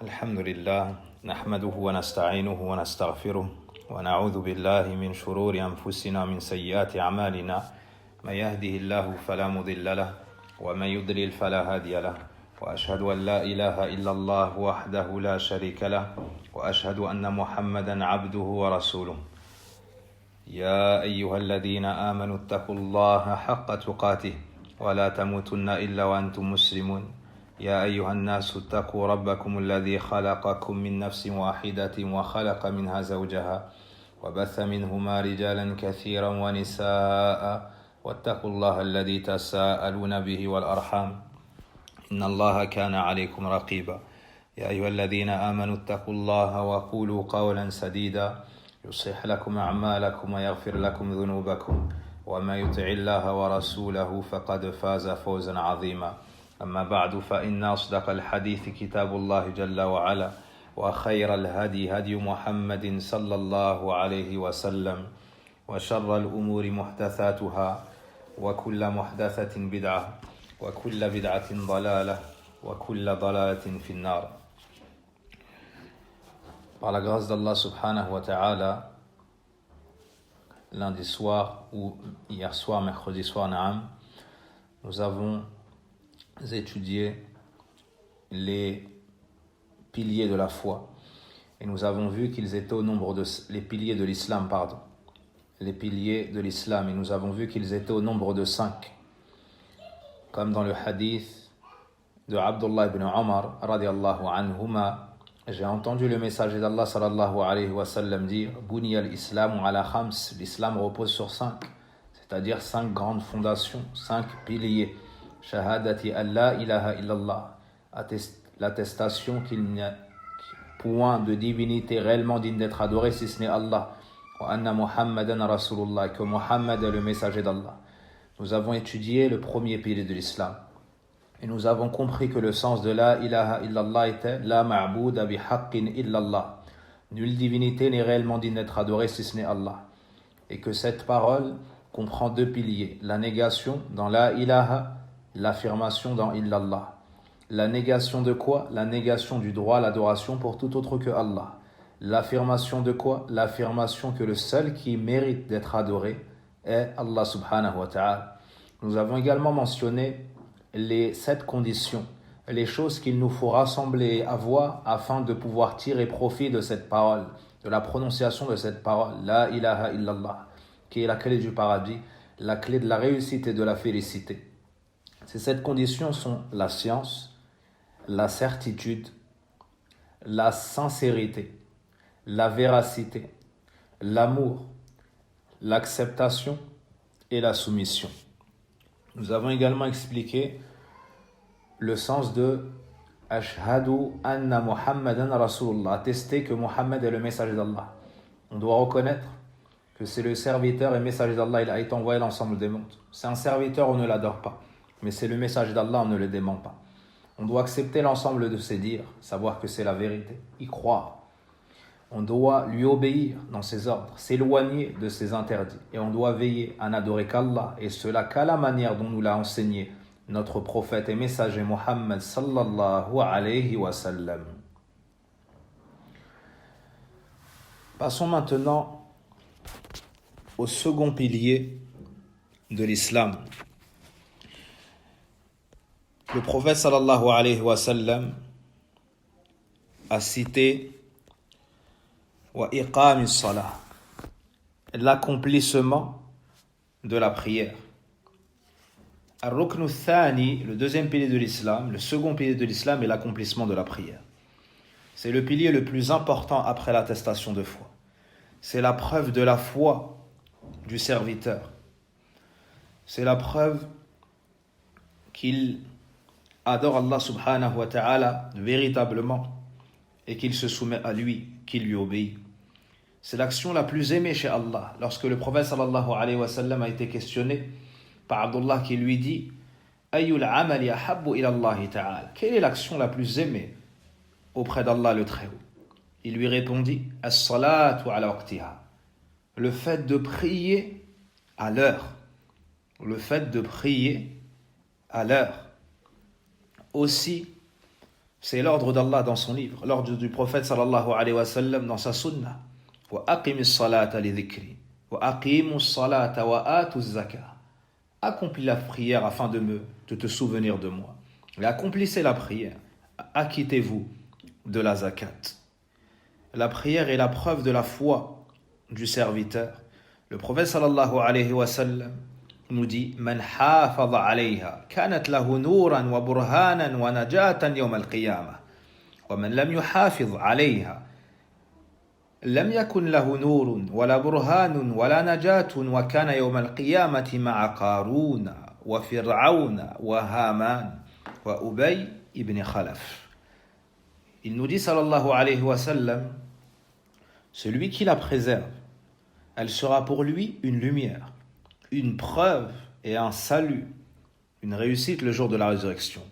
الحمد لله نحمده ونستعينه ونستغفره ونعوذ بالله من شرور أنفسنا من سيئات أعمالنا من يهده الله فلا مضل له ومن يضلل فلا هادي له وأشهد أن لا إله إلا الله وحده لا شريك له وأشهد أن محمدا عبده ورسوله يا أيها الذين آمنوا اتقوا الله حق تقاته ولا تموتن إلا وأنتم مسلمون يا أيها الناس اتقوا ربكم الذي خلقكم من نفس واحدة وخلق منها زوجها وبث منهما رجالا كثيرا ونساء واتقوا الله الذي تساءلون به والأرحام إن الله كان عليكم رقيبا يا أيها الذين آمنوا اتقوا الله وقولوا قولا سديدا يصلح لكم أعمالكم ويغفر لكم ذنوبكم وما يطع الله ورسوله فقد فاز فوزا عظيما أما بعد فإن أصدق الحديث كتاب الله جل وعلا وخير الهدي هدي محمد صلى الله عليه وسلم وشر الأمور محدثاتها وكل محدثة بدعة وكل بدعة ضلالة وكل ضلالة في النار. Par la grâce d'Allah subhanahu wa ta'ala, lundi soir ou hier soir, mercredi soir, naam, nous avons étudié les piliers de la foi et nous avons vu qu'ils étaient au nombre de les piliers de l'islam, pardon, les piliers de l'islam, et nous avons vu qu'ils étaient au nombre de 5, comme dans le hadith de Abdullah ibn Omar radiyallahu anhuma. J'ai entendu le messager d'Allah sallallahu alayhi wa sallam dire Buniya al-Islam ala khams, l'islam repose sur 5, c'est-à-dire 5 grandes fondations, 5 piliers. Shahadati an la ilaha illallah, l'attestation qu'il n'y a point de divinité réellement digne d'être adorée si ce n'est Allah. Wa anna Muhammadan Rasulullah, que Muhammad est le messager d'Allah. Nous avons étudié le premier pilier de l'islam. Et nous avons compris que le sens de la ilaha illallah était la ma'bouda bi haqqin illallah. Nulle divinité n'est réellement digne d'être adorée si ce n'est Allah. Et que cette parole comprend 2 piliers. La négation dans la ilaha, l'affirmation dans illallah. La négation de quoi? La négation du droit à l'adoration pour tout autre que Allah. L'affirmation de quoi? L'affirmation que le seul qui mérite d'être adoré est Allah subhanahu wa ta'ala. Nous avons également mentionné les 7 conditions, les choses qu'il nous faut rassembler et avoir afin de pouvoir tirer profit de cette parole, de la prononciation de cette parole, la ilaha illallah, qui est la clé du paradis, la clé de la réussite et de la félicité. Ces 7 conditions sont la science, la certitude, la sincérité, la véracité, l'amour, l'acceptation et la soumission. Nous avons également expliqué le sens de Ashhadu anna Muhammadan Rasulullah, attester que Muhammad est le messager d'Allah. On doit reconnaître que c'est le serviteur et messager d'Allah, il a été envoyé l'ensemble des mondes. C'est un serviteur, on ne l'adore pas, mais c'est le messager d'Allah, on ne le dément pas. On doit accepter l'ensemble de ses dires, savoir que c'est la vérité, y croire. On doit lui obéir dans ses ordres, s'éloigner de ses interdits. Et on doit veiller à n'adorer qu'Allah, et cela qu'à la manière dont nous l'a enseigné notre prophète et messager Muhammad sallallahu alayhi wa sallam. Passons maintenant au second pilier de l'islam. Le prophète sallallahu alayhi wa sallam a cité wa iqamis salah, l'accomplissement de la prière. Ar-ruknu thani, le deuxième pilier de l'islam, le second pilier de l'islam est l'accomplissement de la prière. C'est le pilier le plus important après l'attestation de foi. C'est la preuve de la foi du serviteur. C'est la preuve qu'il adore Allah subhanahu wa ta'ala véritablement et qu'il se soumet à lui, qu'il lui obéit. C'est l'action la plus aimée chez Allah. Lorsque le prophète sallallahu alayhi wa sallam a été questionné par Abdullah qui lui dit Ayyul amali ahabbu ila Allah ta'ala, quelle est l'action la plus aimée auprès d'Allah le Très-Haut? Il lui répondit As-salatu ala waqtiha, le fait de prier à l'heure. Le fait de prier à l'heure. Aussi, C'est l'ordre d'Allah dans son livre, l'ordre du prophète sallallahu alayhi wa sallam dans sa sunnah. Wa aqimis salata li dhikri, wa aqimus salata wa atuz zakah. Accomplis la prière afin de te souvenir de moi. Et accomplissez la prière. Acquittez-vous de la zakat. La prière est la preuve de la foi du serviteur. Le prophète sallallahu alayhi wa sallam nous dit Man hafadha alayha kanat lahu nuran wa burhanan wa najatan yawm al-qiyamah wa man lam yuhafidh alayha lam yakun lahu nurun wala burhanun wala najatun wa kana yawm al-qiyamati ma'a qaruna wa fir'auna wa haman wa ubay ibn khalaf. Il nous dit sallallahu alayhi wa sallam, celui qui la préserve, elle sera pour lui une lumière, une preuve et un salut, une réussite le jour de la résurrection.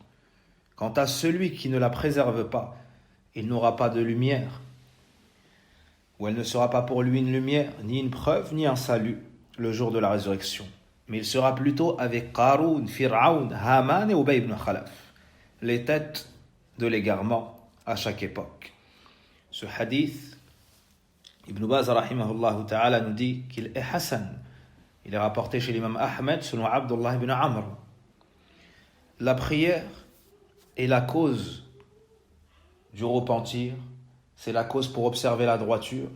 Quant à celui qui ne la préserve pas, il n'aura pas de lumière, ou elle ne sera pas pour lui une lumière, ni une preuve, ni un salut le jour de la résurrection. Mais il sera plutôt avec Qarun, Fir'aun, Haman et Ubay ibn Khalaf, les têtes de l'égarement à chaque époque. Ce hadith, Ibn Baz rahimahullah ta'ala nous dit qu'il est Hassan. Il est rapporté chez l'imam Ahmed selon Abdullah ibn Amr. La prière est la cause du repentir, c'est la cause pour observer la droiture.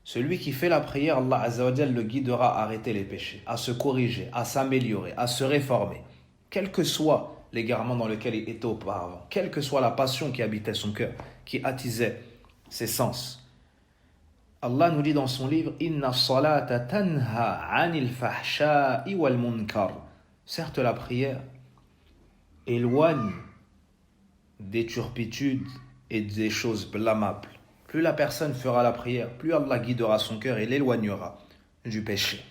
Celui qui fait la prière, Allah Azza wa Jal le guidera à arrêter les péchés, à se corriger, à s'améliorer, à se réformer, quel que soit l'égarement dans lequel il était auparavant, quelle que soit la passion qui habitait son cœur, qui attisait ses sens. Allah nous dit dans son livre Inna salata tanha anil fahsha'i wal munkar. Certes, la prière éloigne des turpitudes et des choses blâmables. Plus la personne fera la prière, plus Allah guidera son cœur et l'éloignera du péché.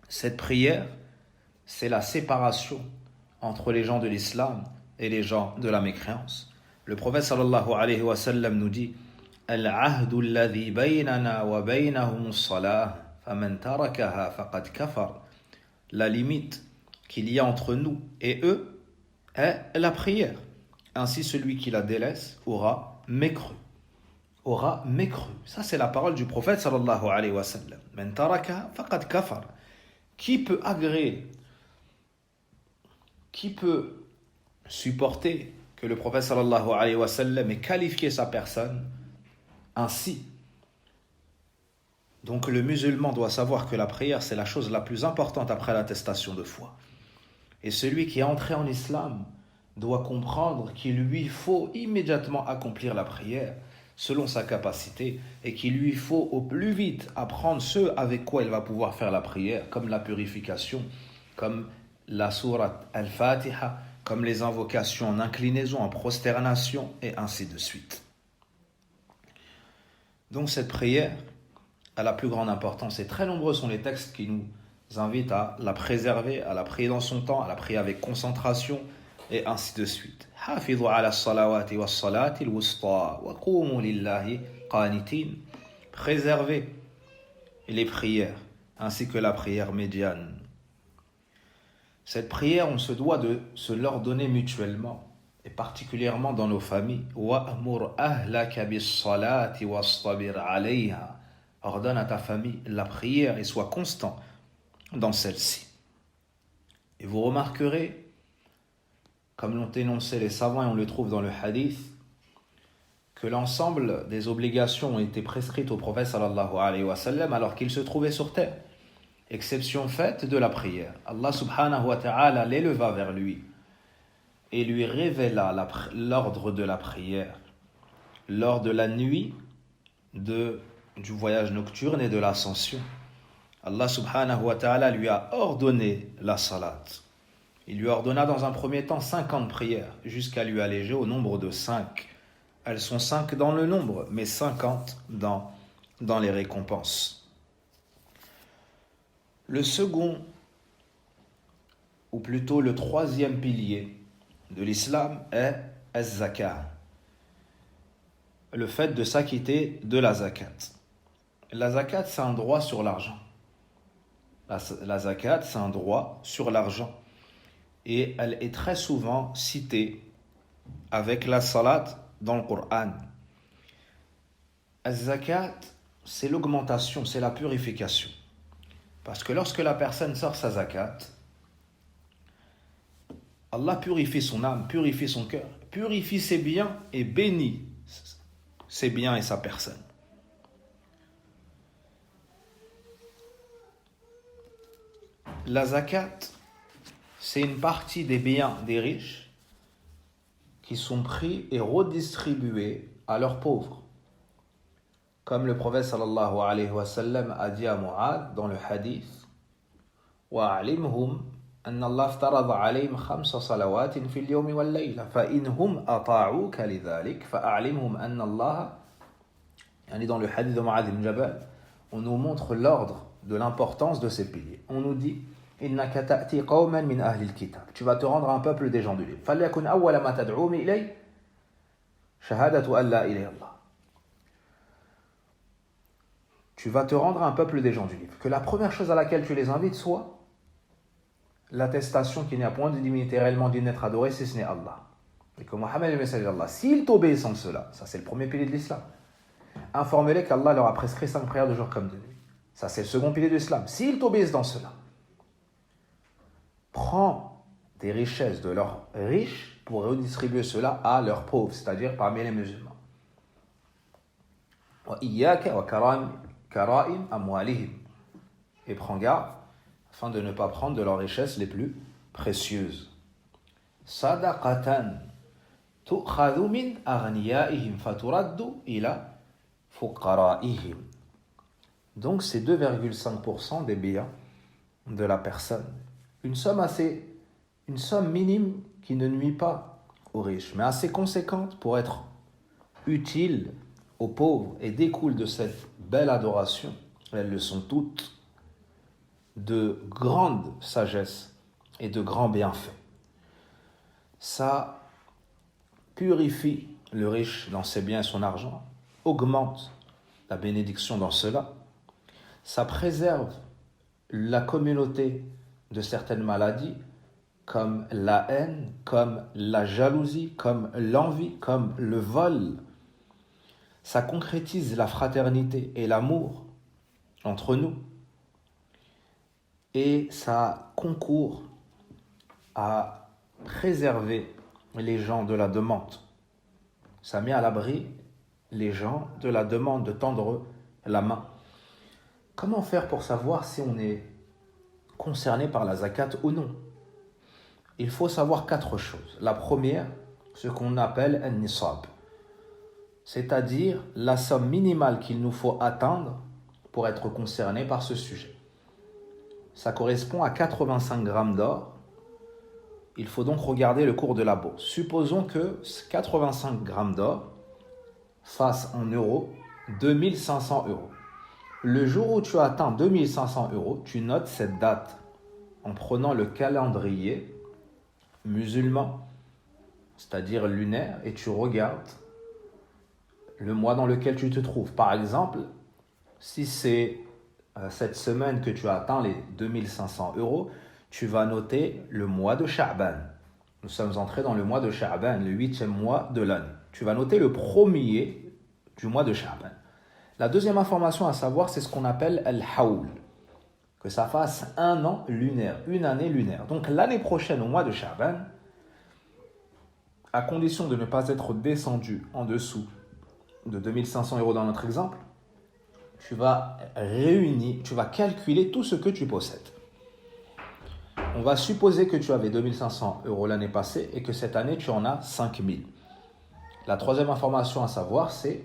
Cette prière, c'est la séparation entre les gens de l'islam et les gens de la mécréance. Le prophète sallallahu alayhi wa sallam nous dit Al-ahdu alladhi baynana wa baynahum as-salah faman tarakaha faqad kafar. La limite qu'il y a entre nous et eux est la prière. Ainsi celui qui la délaisse aura mécru. Ça c'est la parole du prophète sallallahu alayhi wa sallam. Man tarakaha faqad kafar. Qui peut agréer, qui peut supporter que le prophète sallallahu alayhi wa sallam ait qualifié sa personne ainsi? Donc le musulman doit savoir que la prière c'est la chose la plus importante après l'attestation de foi. Et celui qui est entré en islam doit comprendre qu'il lui faut immédiatement accomplir la prière selon sa capacité et qu'il lui faut au plus vite apprendre ce avec quoi il va pouvoir faire la prière, comme la purification, comme la sourate al-Fatiha, comme les invocations en inclinaison, en prosternation et ainsi de suite. Donc cette prière a la plus grande importance et très nombreux sont les textes qui nous invitent à la préserver, à la prier dans son temps, à la prier avec concentration et ainsi de suite. Hafidhu ala salawati wa salati al-wusta wa qumu lillahi qanitin. Préservez les prières ainsi que la prière médiane. Cette prière, on se doit de se l'ordonner mutuellement et particulièrement dans nos familles. Wa'mur ahlaka bis-salati wastabir 'alayha. Ordonne à ta famille la prière et sois constant dans celle-ci. Et vous remarquerez, comme l'ont énoncé les savants et on le trouve dans le hadith, que l'ensemble des obligations ont été prescrites au prophète sallallahu alayhi wa sallam alors qu'il se trouvait sur terre. Exception faite de la prière. Allah subhanahu wa ta'ala l'éleva vers lui et lui révéla l'ordre de la prière lors de la nuit du voyage nocturne et de l'ascension. Allah subhanahu wa ta'ala lui a ordonné la salat. Il lui ordonna dans un premier temps 50 prières jusqu'à lui alléger au nombre de 5. Elles sont 5 dans le nombre, mais 50 dans les récompenses. Le second, ou plutôt le troisième pilier de l'islam est az-zakat. Le fait de s'acquitter de la zakat. La zakat, c'est un droit sur l'argent. La zakat, c'est un droit sur l'argent. Et elle est très souvent citée avec la salat dans le Coran. Az-zakat, c'est l'augmentation, c'est la purification. Parce que lorsque la personne sort sa zakat, Allah purifie son âme, purifie son cœur, purifie ses biens et bénit ses biens et sa personne. La zakat, c'est une partie des biens des riches qui sont pris et redistribués à leurs pauvres. Comme le prophète sallallahu alayhi wa sallam a dit à Mu'adh dans le hadith, وَأَعْلِمْهُمْ أَنَّ اللَّهَ افْتَرَضَ عَلَيْهِمْ 5 صلوات في اليوم والليلة فإنهم أطاعوك لذلك فأعلمهم أن الله يعني dans le hadith de Mu'adh ibn Jabal, on nous montre l'ordre de l'importance de ces piliers. On nous dit إِنَّكَ تَأْتِي قَوْمًا مِنْ أَهْلِ الْكِتَابِ, tu vas te rendre à un peuple des gens du livre. فَلْيَكُنْ أَوَّلَ مَا تَدْعُوهُمْ إِلَيْهِ شَهَادَةُ أَنْ لَا إِلَهَ إِلَّا اللَّهِ. Tu vas te rendre à un peuple des gens du livre. Que la première chose à laquelle tu les invites soit l'attestation qu'il n'y a point de divinité réellement digne d'être adorée si ce n'est Allah. Et que Mohammed est le messager d'Allah. S'ils t'obéissent en cela, ça c'est le premier pilier de l'islam. Informe-les qu'Allah leur a prescrit 5 prières de jour comme de nuit. Ça c'est le second pilier de l'islam. S'ils t'obéissent dans cela, prends des richesses de leurs riches pour redistribuer cela à leurs pauvres, c'est-à-dire parmi les musulmans. Et prends garde afin de ne pas prendre de leurs richesses les plus précieuses. Sadaqatan tu'khadhu min aghniyaihim faturaddu ila fuqaraihim. Donc c'est 2,5% des biens de la personne. Une somme minime qui ne nuit pas aux riches, mais assez conséquente pour être utile aux pauvres et découle de cette belle adoration. Elles le sont toutes, de grande sagesse et de grands bienfaits. Ça purifie le riche dans ses biens et son argent, augmente la bénédiction dans cela, ça préserve la communauté de certaines maladies comme la haine, comme la jalousie, comme l'envie, comme le vol. Ça concrétise la fraternité et l'amour entre nous. Et ça concourt à préserver les gens de la demande. Ça met à l'abri les gens de la demande, de tendre la main. Comment faire pour savoir si on est concerné par la zakat ou non? Il faut savoir 4 choses. La première, ce qu'on appelle un nisab, c'est-à-dire la somme minimale qu'il nous faut atteindre pour être concerné par ce sujet. Ça correspond à 85 grammes d'or. Il faut donc regarder le cours de la bourse. Supposons que 85 grammes d'or fassent en euros 2500 euros. Le jour où tu atteins 2500 euros, tu notes cette date en prenant le calendrier musulman, c'est-à-dire lunaire, et tu regardes le mois dans lequel tu te trouves. Par exemple, si c'est cette semaine que tu as atteint les 2500 euros, tu vas noter le mois de Sha'ban. Nous sommes entrés dans le mois de Sha'ban, le 8e mois de l'année. Tu vas noter le premier du mois de Sha'ban. La deuxième information à savoir, c'est ce qu'on appelle al-hawl, que ça fasse un an lunaire, une année lunaire. Donc l'année prochaine, au mois de Sha'ban, à condition de ne pas être descendu en dessous de 2500 euros dans notre exemple, tu vas calculer tout ce que tu possèdes. On va supposer que tu avais 2500 euros l'année passée et que cette année, tu en as 5000. La troisième information à savoir, c'est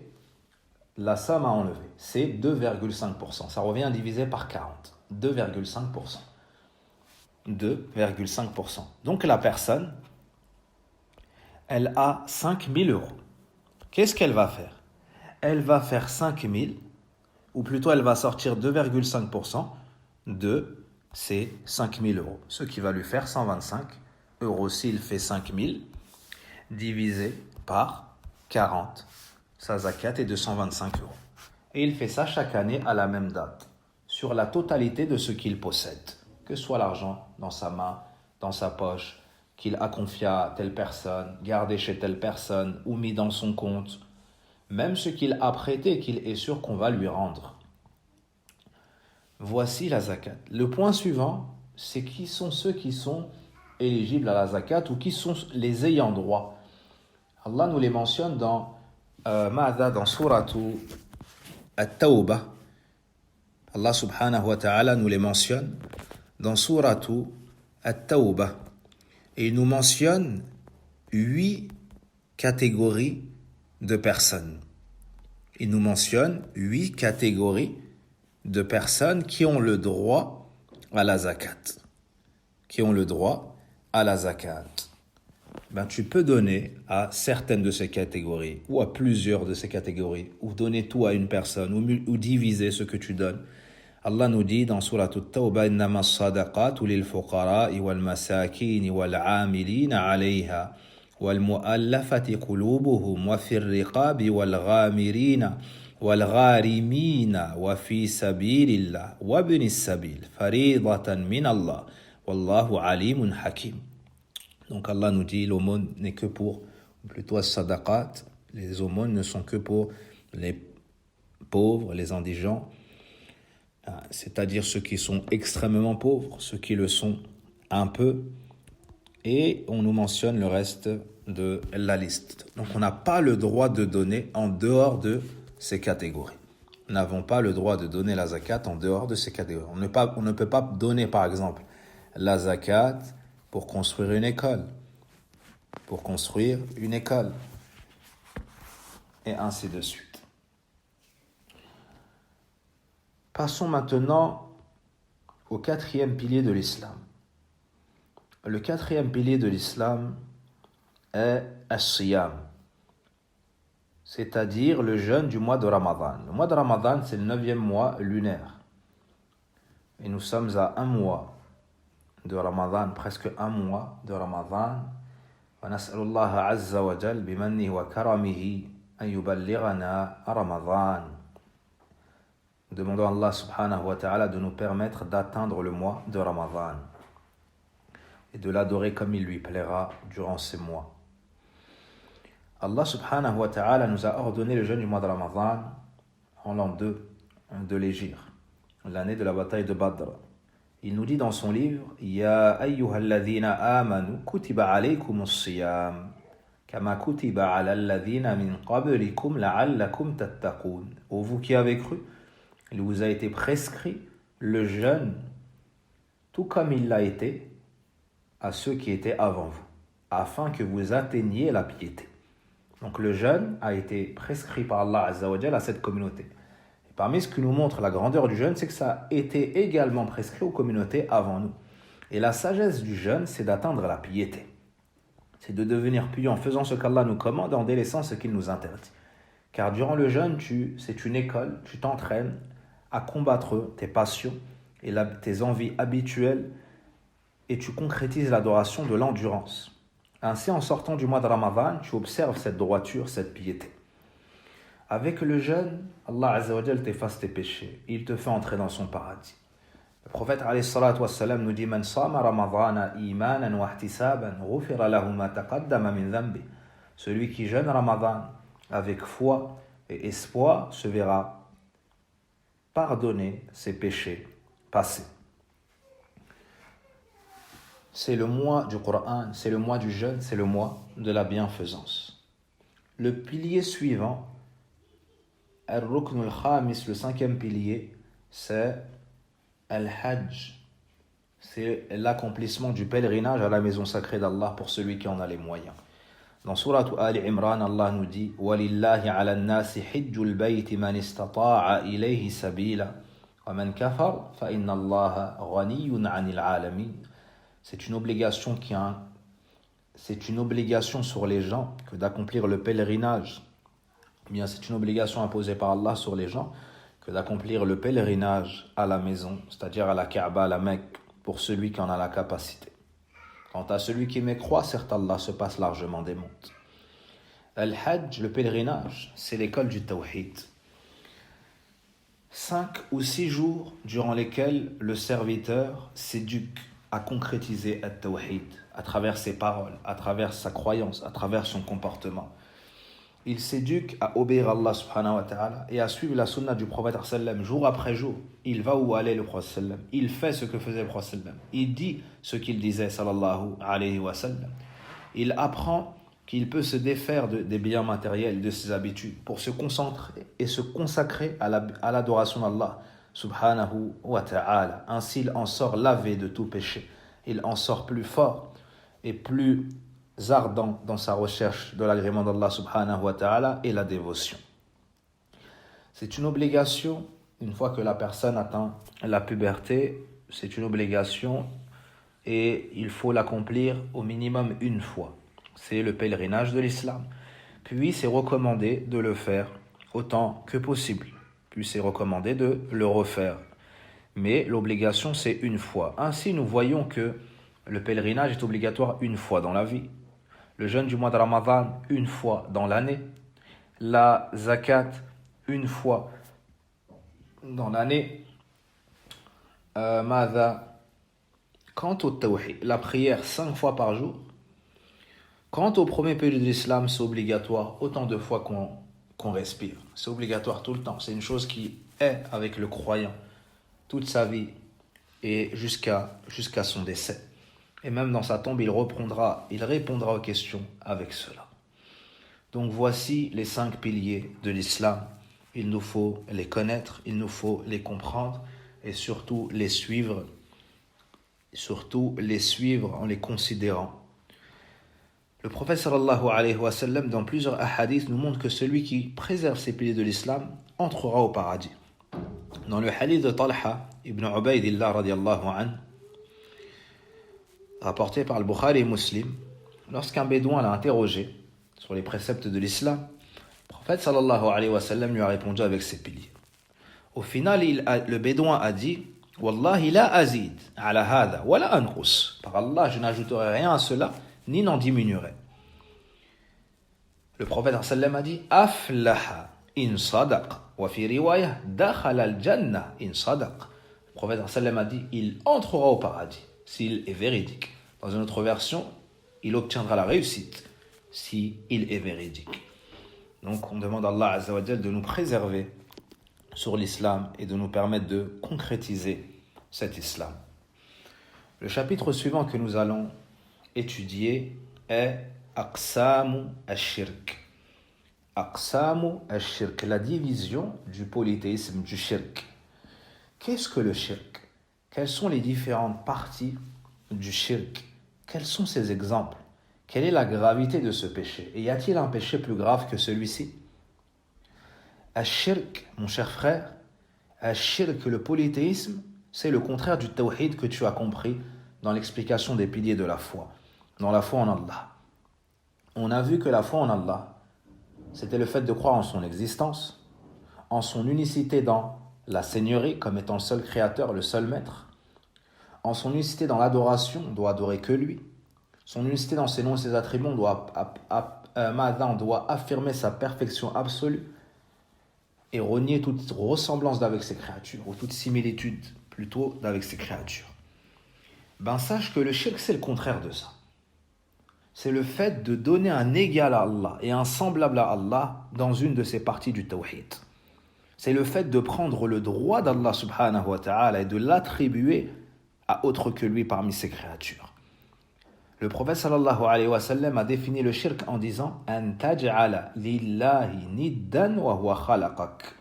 la somme à enlever. C'est 2,5%. Ça revient à diviser par 40. 2,5%. 2,5%. Donc la personne, elle a 5000 euros. Qu'est-ce qu'elle va faire? Elle va faire 5000, ou plutôt elle va sortir 2,5% de ces 5000 euros. Ce qui va lui faire 125 euros s'il fait 5000, divisé par 40. Sa zakat est de 125 euros. Et il fait ça chaque année à la même date, sur la totalité de ce qu'il possède, que ce soit l'argent dans sa main, dans sa poche, qu'il a confié à telle personne, gardé chez telle personne ou mis dans son compte, même ce qu'il a prêté, qu'il est sûr qu'on va lui rendre. Voici la zakat. Le point suivant, c'est qui sont ceux qui sont éligibles à la zakat ou qui sont les ayants droit. Allah nous les mentionne dans dans suratu At-Tawbah. Allah subhanahu wa ta'ala nous les mentionne dans suratu At-Tawbah. Et il nous mentionne 8 catégories de personnes. Il nous mentionne 8 catégories de personnes qui ont le droit à la zakat. Qui ont le droit à la zakat. Tu peux donner à certaines de ces catégories ou à plusieurs de ces catégories ou donner tout à une personne ou diviser ce que tu donnes. Allah nous dit dans Surat At-Tawbah innama as-sadaqatu lil-fuqara'i wal-masakini wal-'amilina 'alayha wal-mu'allafati qulubuhum wa fir-riqabi wal-ghamirina wal-gharimina wa fi sabilillah wa ibnis sabil faridatan min Allah wallahu 'alimun hakim. Donc Allah nous dit l'aumône n'est que pour, plutôt as-sadaqat, les aumônes ne sont que pour les pauvres, les indigents, c'est-à-dire ceux qui sont extrêmement pauvres, ceux qui le sont un peu, et on nous mentionne le reste de la liste. Donc on n'a pas le droit de donner en dehors de ces catégories. Nous n'avons pas le droit de donner la zakat en dehors de ces catégories. On ne peut pas donner par exemple la zakat pour construire une école, et ainsi de suite. Passons maintenant au 4e pilier de l'islam. Le 4e pilier de l'islam est as-siyam, c'est-à-dire le jeûne du mois de Ramadan. Le mois de Ramadan, c'est le 9e mois lunaire. Et nous sommes à un mois de Ramadan, presque un mois de Ramadan. ونسأل الله عز وجل بمنه وكرمه أن يبلغنا رمضان. Demandons à Allah subhanahu wa ta'ala de nous permettre d'atteindre le mois de Ramadan et de l'adorer comme il lui plaira durant ces mois. Allah subhanahu wa ta'ala nous a ordonné le jeûne du mois de Ramadan en l'an 2 de l'Hégire, l'année de la bataille de Badr. Il nous dit dans son livre Ya ayyuhalladhina amanu kutiba alaykumus siyam kama kutiba ala alladhina min qablikum la'allakum tattaqun. Ô vous qui avez cru, il vous a été prescrit le jeûne tout comme il l'a été à ceux qui étaient avant vous, afin que vous atteigniez la piété. Donc le jeûne a été prescrit par Allah Azza wa Jalla à cette communauté. Parmi ce qui nous montre la grandeur du jeûne, c'est que ça a été également prescrit aux communautés avant nous. Et la sagesse du jeûne, c'est d'atteindre la piété. C'est de devenir pieux en faisant ce qu'Allah nous commande et en délaissant ce qu'il nous interdit. Car durant le jeûne, c'est une école, tu t'entraînes à combattre tes passions et tes envies habituelles et tu concrétises l'adoration de l'endurance. Ainsi, en sortant du mois de Ramadan, tu observes cette droiture, cette piété. Avec le jeûne, Allah Azza wa Jal t'efface tes péchés. Il te fait entrer dans son paradis. Le prophète alayhi salatu wassalam nous dit Man sama ramadana imanan wa ihtisaban ghufira lahu ma taqaddama min dhanbi. Celui qui jeûne Ramadan avec foi et espoir se verra pardonner ses péchés passés. C'est le mois du Coran, c'est le mois du jeûne, c'est le mois de la bienfaisance. Le pilier suivant, Al-Rukn al-Khamis, le 5e pilier, c'est Al-Hajj. C'est l'accomplissement du pèlerinage à la maison sacrée d'Allah pour celui qui en a les moyens. Dans Surat Ali Imran, Allah nous dit وَلِلَّهِ عَلَى النَّاسِ حِجُّ الْبَيْتِ مَنِ اسْتَطَاعَ إِلَيْهِ سَبِيلًا وَمَنْ كَفَرَ فَإِنَّ اللَّهَ غَنِيٌّ عَنِ الْعَالَمِينَ. C'est une obligation sur les gens que d'accomplir le pèlerinage. Bien, c'est une obligation imposée par Allah sur les gens que d'accomplir le pèlerinage à la maison, c'est-à-dire à la Kaaba, à la Mecque, pour celui qui en a la capacité. Quant à celui qui mécroit, certes Allah se passe largement des montes. Al-Hajj, le pèlerinage, c'est l'école du Tawhid. 5 ou 6 jours durant lesquels le serviteur s'éduque à concrétiser at-tawhid à travers ses paroles, à travers sa croyance, à travers son comportement. Il s'éduque à obéir à Allah subhanahu wa ta'ala et à suivre la sunna du prophète sallam jour après jour. Il va où allait le prophète sallam. Il fait ce que faisait le prophète sallam. Il dit ce qu'il disait sallallahu alayhi wa sallam. Il apprend qu'il peut se défaire des biens matériels, de ses habitudes, pour se concentrer et se consacrer à l'adoration d'Allah subhanahu wa ta'ala. Ainsi, il en sort lavé de tout péché. Il en sort plus fort et plus ardent dans sa recherche de l'agrément d'Allah subhanahu wa ta'ala et la dévotion. C'est une obligation, une fois que la personne atteint la puberté, c'est une obligation et il faut l'accomplir au minimum une fois. C'est le pèlerinage de l'islam. Puis c'est recommandé de le faire autant que possible. Puis c'est recommandé de le refaire. Mais l'obligation, c'est une fois. Ainsi, nous voyons que le pèlerinage est obligatoire une fois dans la vie. Le jeûne du mois de Ramadan, une fois dans l'année. La zakat, une fois dans l'année. Quant au tawhid, la prière 5 fois par jour. Quant au premier pilier de l'islam, c'est obligatoire autant de fois qu'on respire. C'est obligatoire tout le temps. C'est une chose qui est avec le croyant toute sa vie et jusqu'à son décès. Et même dans sa tombe, il répondra aux questions avec cela. Donc voici les 5 piliers de l'islam. Il nous faut les connaître, il nous faut les comprendre et surtout les suivre en les considérant. Le prophète sallallahu alayhi wa sallam, dans plusieurs hadiths, nous montre que celui qui préserve ces piliers de l'islam entrera au paradis. Dans le hadith de Talha ibn Ubaydillah radiyallahu anhu, rapporté par le Bukhari et Muslim, lorsqu'un bédouin l'a interrogé sur les préceptes de l'islam, le prophète sallallahu alayhi wa sallam lui a répondu avec ces piliers. Au final, le bédouin a dit « Wallahi la azid ala hada wa la anqus » Par Allah, je n'ajouterai rien à cela, ni n'en diminuerai. Le prophète sallam a dit « Aflaha in sadaq » wa fi riwaya « Dakhala al-jannah in sadaq » Le prophète sallam a dit « Il entrera au paradis s'il est véridique ». Dans une autre version, il obtiendra la réussite s'il est véridique. Donc on demande à Allah Azza wa Jal de nous préserver sur l'islam et de nous permettre de concrétiser cet islam. Le chapitre suivant que nous allons étudier est Aqsamu al-Shirk. Aqsamu al-Shirk, la division du polythéisme, du shirk. Qu'est-ce que le shirk? Quelles sont les différentes parties du shirk? Quels sont ses exemples? Quelle est la gravité de ce péché? Et y a-t-il un péché plus grave que celui-ci? Al-Shirk, mon cher frère, Al-Shirk, le polythéisme, c'est le contraire du tawhid que tu as compris dans l'explication des piliers de la foi, dans la foi en Allah. On a vu que la foi en Allah, c'était le fait de croire en son existence, en son unicité dans la seigneurie comme étant le seul créateur, le seul maître, en son unicité dans l'adoration, on doit adorer que lui, son unicité dans ses noms et ses attributs, on doit affirmer sa perfection absolue et renier toute ressemblance avec ses créatures, ou toute similitude plutôt avec ses créatures. Sache que le shirk, c'est le contraire de ça. C'est le fait de donner un égal à Allah et un semblable à Allah dans une de ces parties du tawhid. C'est le fait de prendre le droit d'Allah subhanahu wa ta'ala et de l'attribuer à autre que lui parmi ses créatures. Le prophète sallallahu alayhi wa sallam a défini le shirk en disant « An taj'ala lillahi niddan wa huwa khalaqak »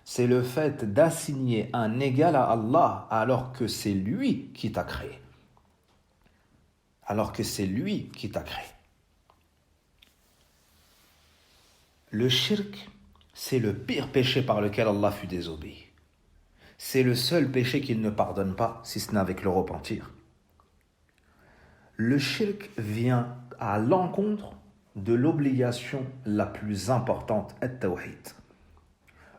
C'est le fait d'assigner un égal à Allah alors que c'est lui qui t'a créé. Alors que c'est lui qui t'a créé. Le shirk, c'est le pire péché par lequel Allah fut désobéi. C'est le seul péché qu'il ne pardonne pas, si ce n'est avec le repentir. Le shirk vient à l'encontre de l'obligation la plus importante, at-tawhid.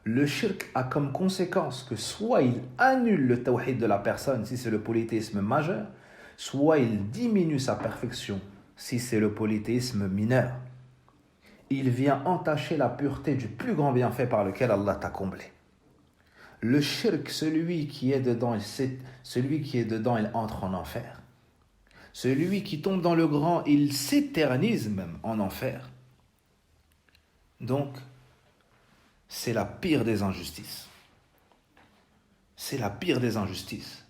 Le shirk a comme conséquence que soit il annule le tawhid de la personne, si c'est le polythéisme majeur, soit il diminue sa perfection, si c'est le polythéisme mineur. Il vient entacher la pureté du plus grand bienfait par lequel Allah t'a comblé. Le shirk, celui qui est dedans, il entre en enfer. Celui qui tombe dans le grand, il s'éternise même en enfer. Donc, c'est la pire des injustices. C'est la pire des injustices.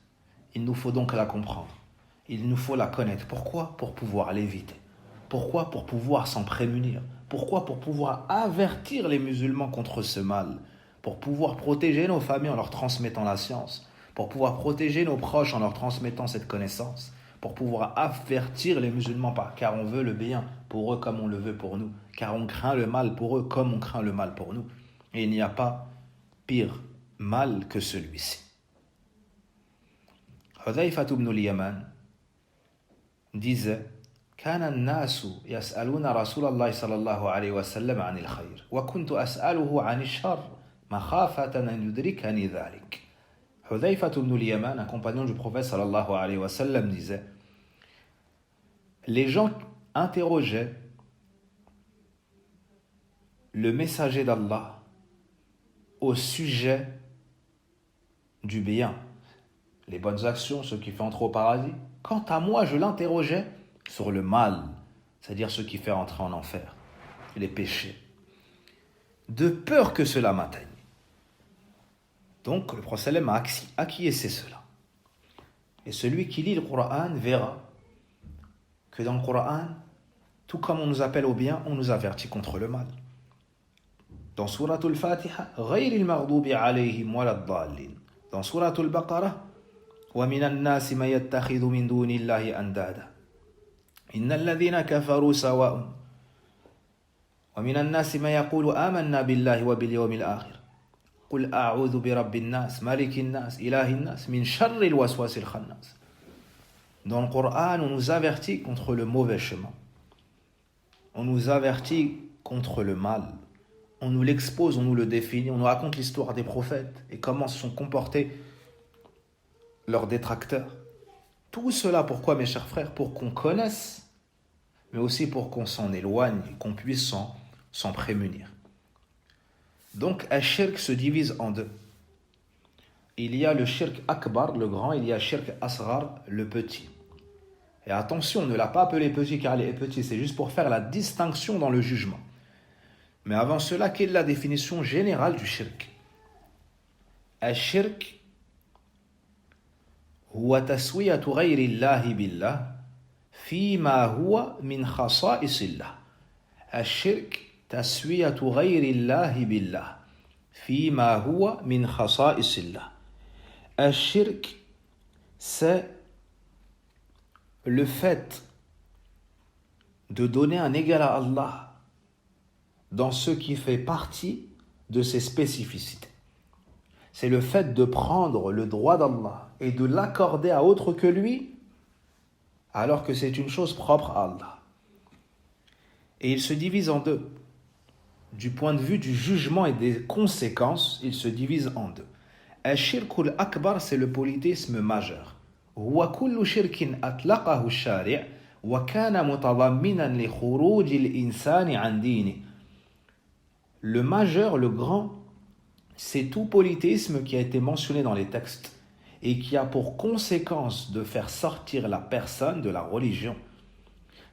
Il nous faut donc la comprendre. Il nous faut la connaître. Pourquoi? Pour pouvoir l'éviter. Pourquoi? Pour pouvoir s'en prémunir. Pourquoi? Pour pouvoir avertir les musulmans contre ce mal. Pour pouvoir protéger nos familles en leur transmettant la science. Pour pouvoir protéger nos proches en leur transmettant cette connaissance. Pour pouvoir avertir les musulmans, car on veut le bien pour eux comme on le veut pour nous. Car on craint le mal pour eux comme on craint le mal pour nous. Et il n'y a pas pire mal que celui-ci. Hudhayfa ibn al-Yaman disait: كان الناس يسألون رسول الله صلى الله عليه وسلم عن الخير وكنت أسأله عن الشر مخافة أن يدركني ذلك. Hudhayfa ibn al-Yaman, un compagnon du prophète sallallahu alayhi wa sallam, disait: les gens interrogeaient le messager d'Allah au sujet du bien, les bonnes actions, ceux qui font entrer au paradis. Quant à moi, je l'interrogeais sur le mal, c'est-à-dire ce qui fait entrer en enfer, les péchés, de peur que cela m'atteigne. Donc le prophète a acquiescé cela. Et celui qui lit le Coran verra que dans le Coran, tout comme on nous appelle au bien, on nous avertit contre le mal. Dans Surat al-Fatiha, غَيْرِ الْمَغْضُوبِ عَلَيْهِمْ وَلَا الضَّالِّينَ. Dans Surat al-Baqarah, وَمِنَ النَّاسِ مَن يَتَّخِذُ مِن دُونِ اللَّهِ أَندَادًا إِنَّ الَّذِينَ كَفَرُوا سَوَاءٌ وَمِنَ النَّاسِ مَن يَقُولُ آمَنَّا بِاللَّهِ وَبِالْيَوْمِ الْآخِرِ قُلْ أَعُوذُ بِرَبِّ النَّاسِ مَلِكِ النَّاسِ إِلَٰهِ النَّاسِ مِن شَرِّ الْوَسْوَاسِ الْخَنَّاسِ. Dans le Coran, on nous avertit contre le mauvais chemin. On nous avertit contre le mal. On nous l'expose, on nous le définit, on nous raconte l'histoire des prophètes et comment se sont comportés leurs détracteurs. Tout cela, pourquoi, mes chers frères? Pour qu'on connaisse, mais aussi pour qu'on s'en éloigne et qu'on puisse s'en prémunir. Donc, un shirk se divise en deux. Il y a le shirk akbar, le grand, il y a le shirk asghar, le petit. Et attention, on ne l'a pas appelé petit car il est petit, c'est juste pour faire la distinction dans le jugement. Mais avant cela, quelle est la définition générale du shirk? الشرك هو تسوية غير الله بالله فيما هو من خصائص الله. الشرك تسوية غير الله بالله فيما هو من خصائص الله. الشرك, c'est le fait de donner un égal à Allah dans ce qui fait partie de ses spécificités. C'est le fait de prendre le droit d'Allah et de l'accorder à autre que lui, alors que c'est une chose propre à Allah. Et il se divise en deux. Du point de vue du jugement et des conséquences, il se divise en deux. Al-Shirkul Akbar, c'est le polythéisme majeur. هو كل شرك أطلقه الشارع وكان متضمنا لخروج الإنسان عن دينه. Le majeur, le grand, c'est tout polythéisme qui a été mentionné dans les textes et qui a pour conséquence de faire sortir la personne de la religion.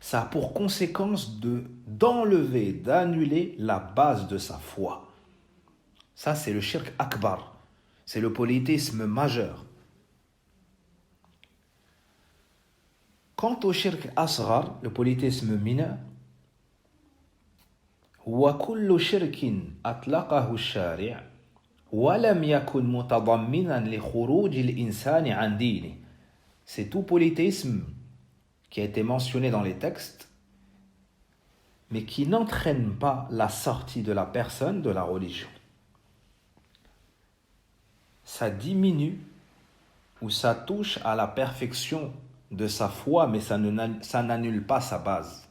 Ça a pour conséquence d'enlever, d'annuler la base de sa foi. Ça, c'est le shirk akbar. C'est le polythéisme majeur. Quant au shirk asghar, le polythéisme mineur, وكل شرك أطلقه الشارع ولم يكن متضمنا لخروج الإنسان عن دينه. C'est tout polythéisme qui a été mentionné dans les textes, mais qui n'entraîne pas la sortie de la personne de la religion. Ça diminue ou ça touche à la perfection de sa foi, mais ça n'annule pas sa base.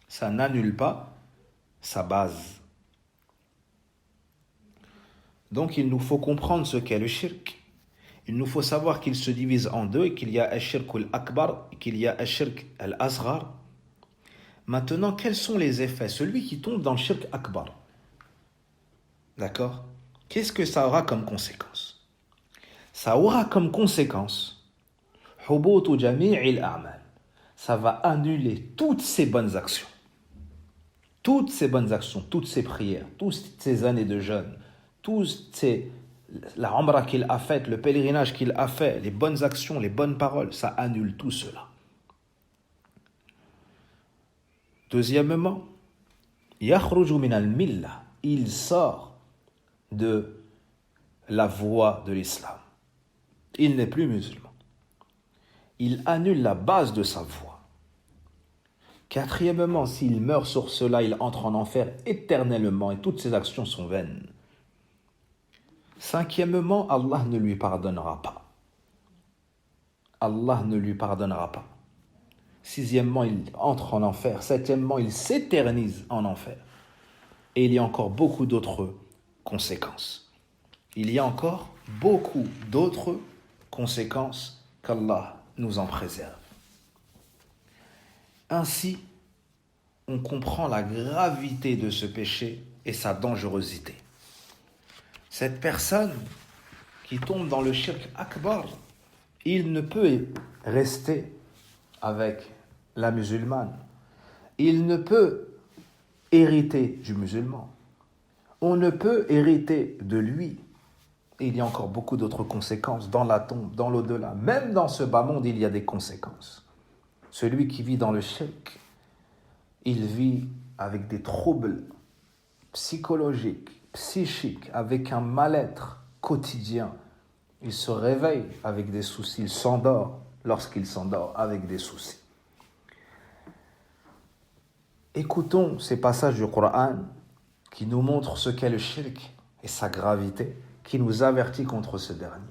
Ça n'annule pas sa base. Donc il nous faut comprendre ce qu'est le shirk. Il nous faut savoir qu'il se divise en deux et qu'il y a al-shirk al-akbar et qu'il y a al-shirk al-asghar. Maintenant, quels sont les effets? Celui qui tombe dans le shirk akbar, d'accord? Qu'est-ce que ça aura comme conséquence? Ça aura comme conséquence hubutu jami'il a'mal. Ça va annuler toutes ces bonnes actions. Toutes ces bonnes actions, toutes ces prières, toutes ces années de jeûne, la umrah qu'il a faite, le pèlerinage qu'il a fait, les bonnes actions, les bonnes paroles, ça annule tout cela. Deuxièmement, yakhruju min al-millah, il sort de la voie de l'islam. Il n'est plus musulman. Il annule la base de sa voie. Quatrièmement, s'il meurt sur cela, il entre en enfer éternellement et toutes ses actions sont vaines. Cinquièmement, Allah ne lui pardonnera pas. Allah ne lui pardonnera pas. Sixièmement, il entre en enfer. Septièmement, il s'éternise en enfer. Et il y a encore beaucoup d'autres conséquences. Il y a encore beaucoup d'autres conséquences qu'Allah nous en préserve. Ainsi, on comprend la gravité de ce péché et sa dangerosité. Cette personne qui tombe dans le shirk akbar, il ne peut rester avec la musulmane. Il ne peut hériter du musulman. On ne peut hériter de lui. Et il y a encore beaucoup d'autres conséquences dans la tombe, dans l'au-delà. Même dans ce bas monde, il y a des conséquences. Celui qui vit dans le shirk, il vit avec des troubles psychologiques, psychiques, avec un mal-être quotidien. Il se réveille avec des soucis, il s'endort lorsqu'il s'endort avec des soucis. Écoutons ces passages du Coran qui nous montrent ce qu'est le shirk et sa gravité, qui nous avertit contre ce dernier.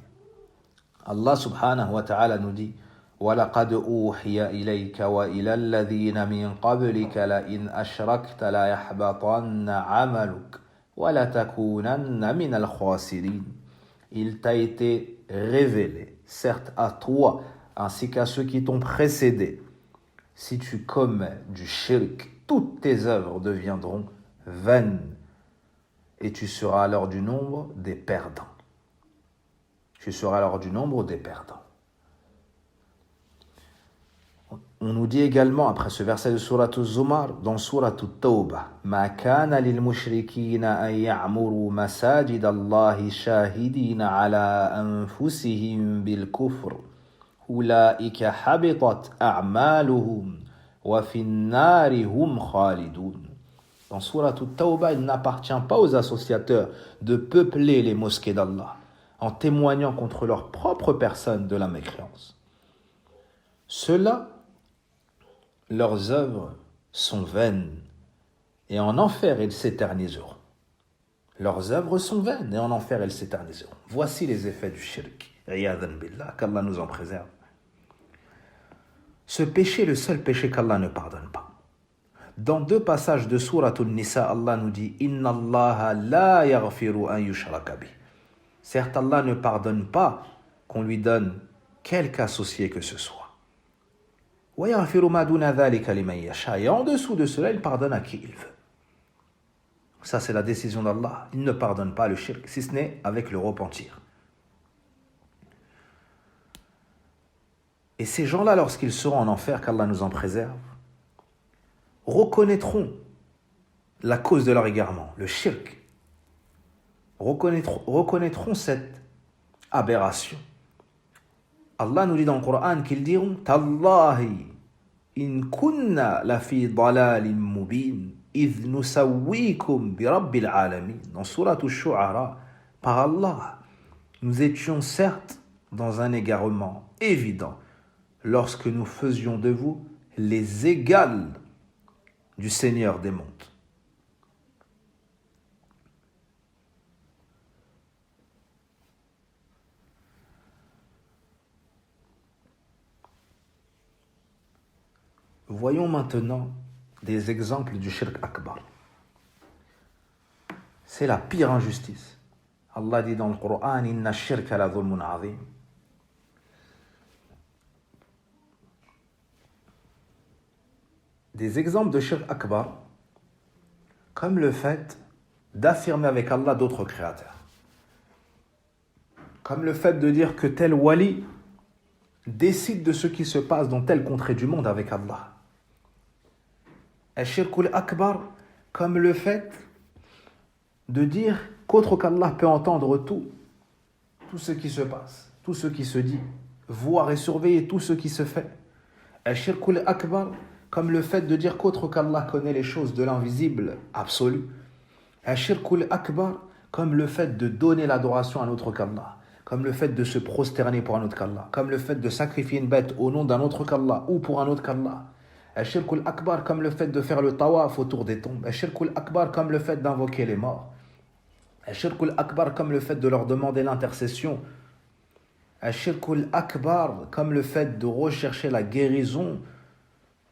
Allah subhanahu wa ta'ala nous dit وَلَقَدْ أُوحِيَ إِلَيْكَ وَإِلَى الَّذِينَ مِنْ قَبْلِكَ لَئِنْ أَشْرَكْتَ لَيَحْبَطَنَّ عَمَلُكَ وَلَتَكُونَنَّ مِنَ الْخَاسِرِينَ. Il t'a été révélé, certes à toi, ainsi qu'à ceux qui t'ont précédé. Si tu commets du shirk, toutes tes œuvres deviendront vaines et tu seras alors du nombre des perdants. Tu seras alors du nombre des perdants. On nous dit également, après ce verset de Surat al-Zumar, dans Surat al-Tawbah, مَا كَانَ لِلْمُشْرِكِينَ أَن يَعْمُرُوا مَسَاجِدَ اللَّهِ شَاهِدِينَ عَلَىٰ أَنفُسِهِمْ بِالْكُفْرِ أُولَٰئِكَ حَبِطَتْ أَعْمَالُهُمْ وَفِي النَّارِ هُمْ خَالِدُونَ. Dans Surat al-Tawbah, il n'appartient pas aux associateurs de peupler les mosquées d'Allah en témoignant contre leur propre personne de la mécréance. Ceux-là, leurs œuvres sont vaines et en enfer ils s'éterniseront. Leurs œuvres sont vaines et en enfer elles s'éterniseront. Voici les effets du shirk. Iyadhan billah, qu'Allah nous en préserve. Ce péché est le seul péché qu'Allah ne pardonne pas. Dans deux passages de Surat al-Nisa, Allah nous dit Inna Allah la yaghfiru an yushraka bih. Certes, Allah ne pardonne pas qu'on lui donne quelque associé que ce soit. Et en dessous de cela, il pardonne à qui il veut. Ça, c'est la décision d'Allah. Il ne pardonne pas le shirk, si ce n'est avec le repentir. Et ces gens-là, lorsqu'ils seront en enfer, qu'Allah nous en préserve, reconnaîtront la cause de leur égarement, le shirk. Reconnaîtront cette aberration. Allah nous dit dans le Coran qu'ils diront Tallahi in kunna la fi dalalim mubin idh nusawwikum bi rabbil alamin. Dans Surat al-Shu'ara, par Allah, nous étions certes dans un égarement évident lorsque nous faisions de vous les égales du Seigneur des mondes. Voyons maintenant des exemples du shirk akbar. C'est la pire injustice. Allah dit dans le Coran Inna shirka la dhulmun azim. Des exemples de shirk akbar, comme le fait d'affirmer avec Allah d'autres créateurs. comme le fait de dire que tel wali décide de ce qui se passe dans telle contrée du monde avec Allah. Al-Shirkul Akbar, comme le fait de dire qu'autre qu'Allah peut entendre tout ce qui se passe, tout ce qui se dit, voir et surveiller tout ce qui se fait. Al-Shirkul Akbar, comme le fait de dire qu'autre qu'Allah connaît les choses de l'invisible absolu. Al-Shirkul Akbar, comme le fait de donner l'adoration à un autre qu'Allah, comme le fait de se prosterner pour un autre qu'Allah, comme le fait de sacrifier une bête au nom d'un autre qu'Allah ou pour un autre qu'Allah. Al-Shirkul Akbar, comme le fait de faire le tawaf autour des tombes. Al-Shirkul Akbar, comme le fait d'invoquer les morts. Al-Shirkul Akbar, comme le fait de leur demander l'intercession. Al-Shirkul Akbar, comme le fait de rechercher la guérison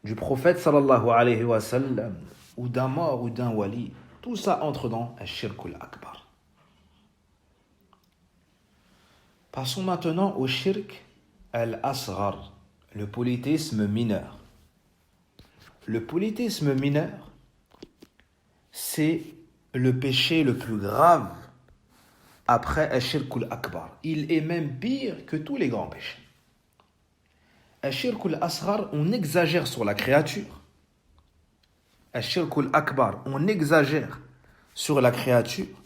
du prophète sallallahu alayhi wa sallam, ou d'un mort ou d'un wali. Tout ça entre dans Al-Shirkul Akbar. Passons maintenant au shirk al-asghar, le polythéisme mineur. Le polythéisme mineur, c'est le péché le plus grave après Al-Shirkul Akbar. Il est même pire que tous les grands péchés. Al-Shirkul Asghar, on exagère sur la créature. Al-Shirkul Akbar, on exagère sur la créature,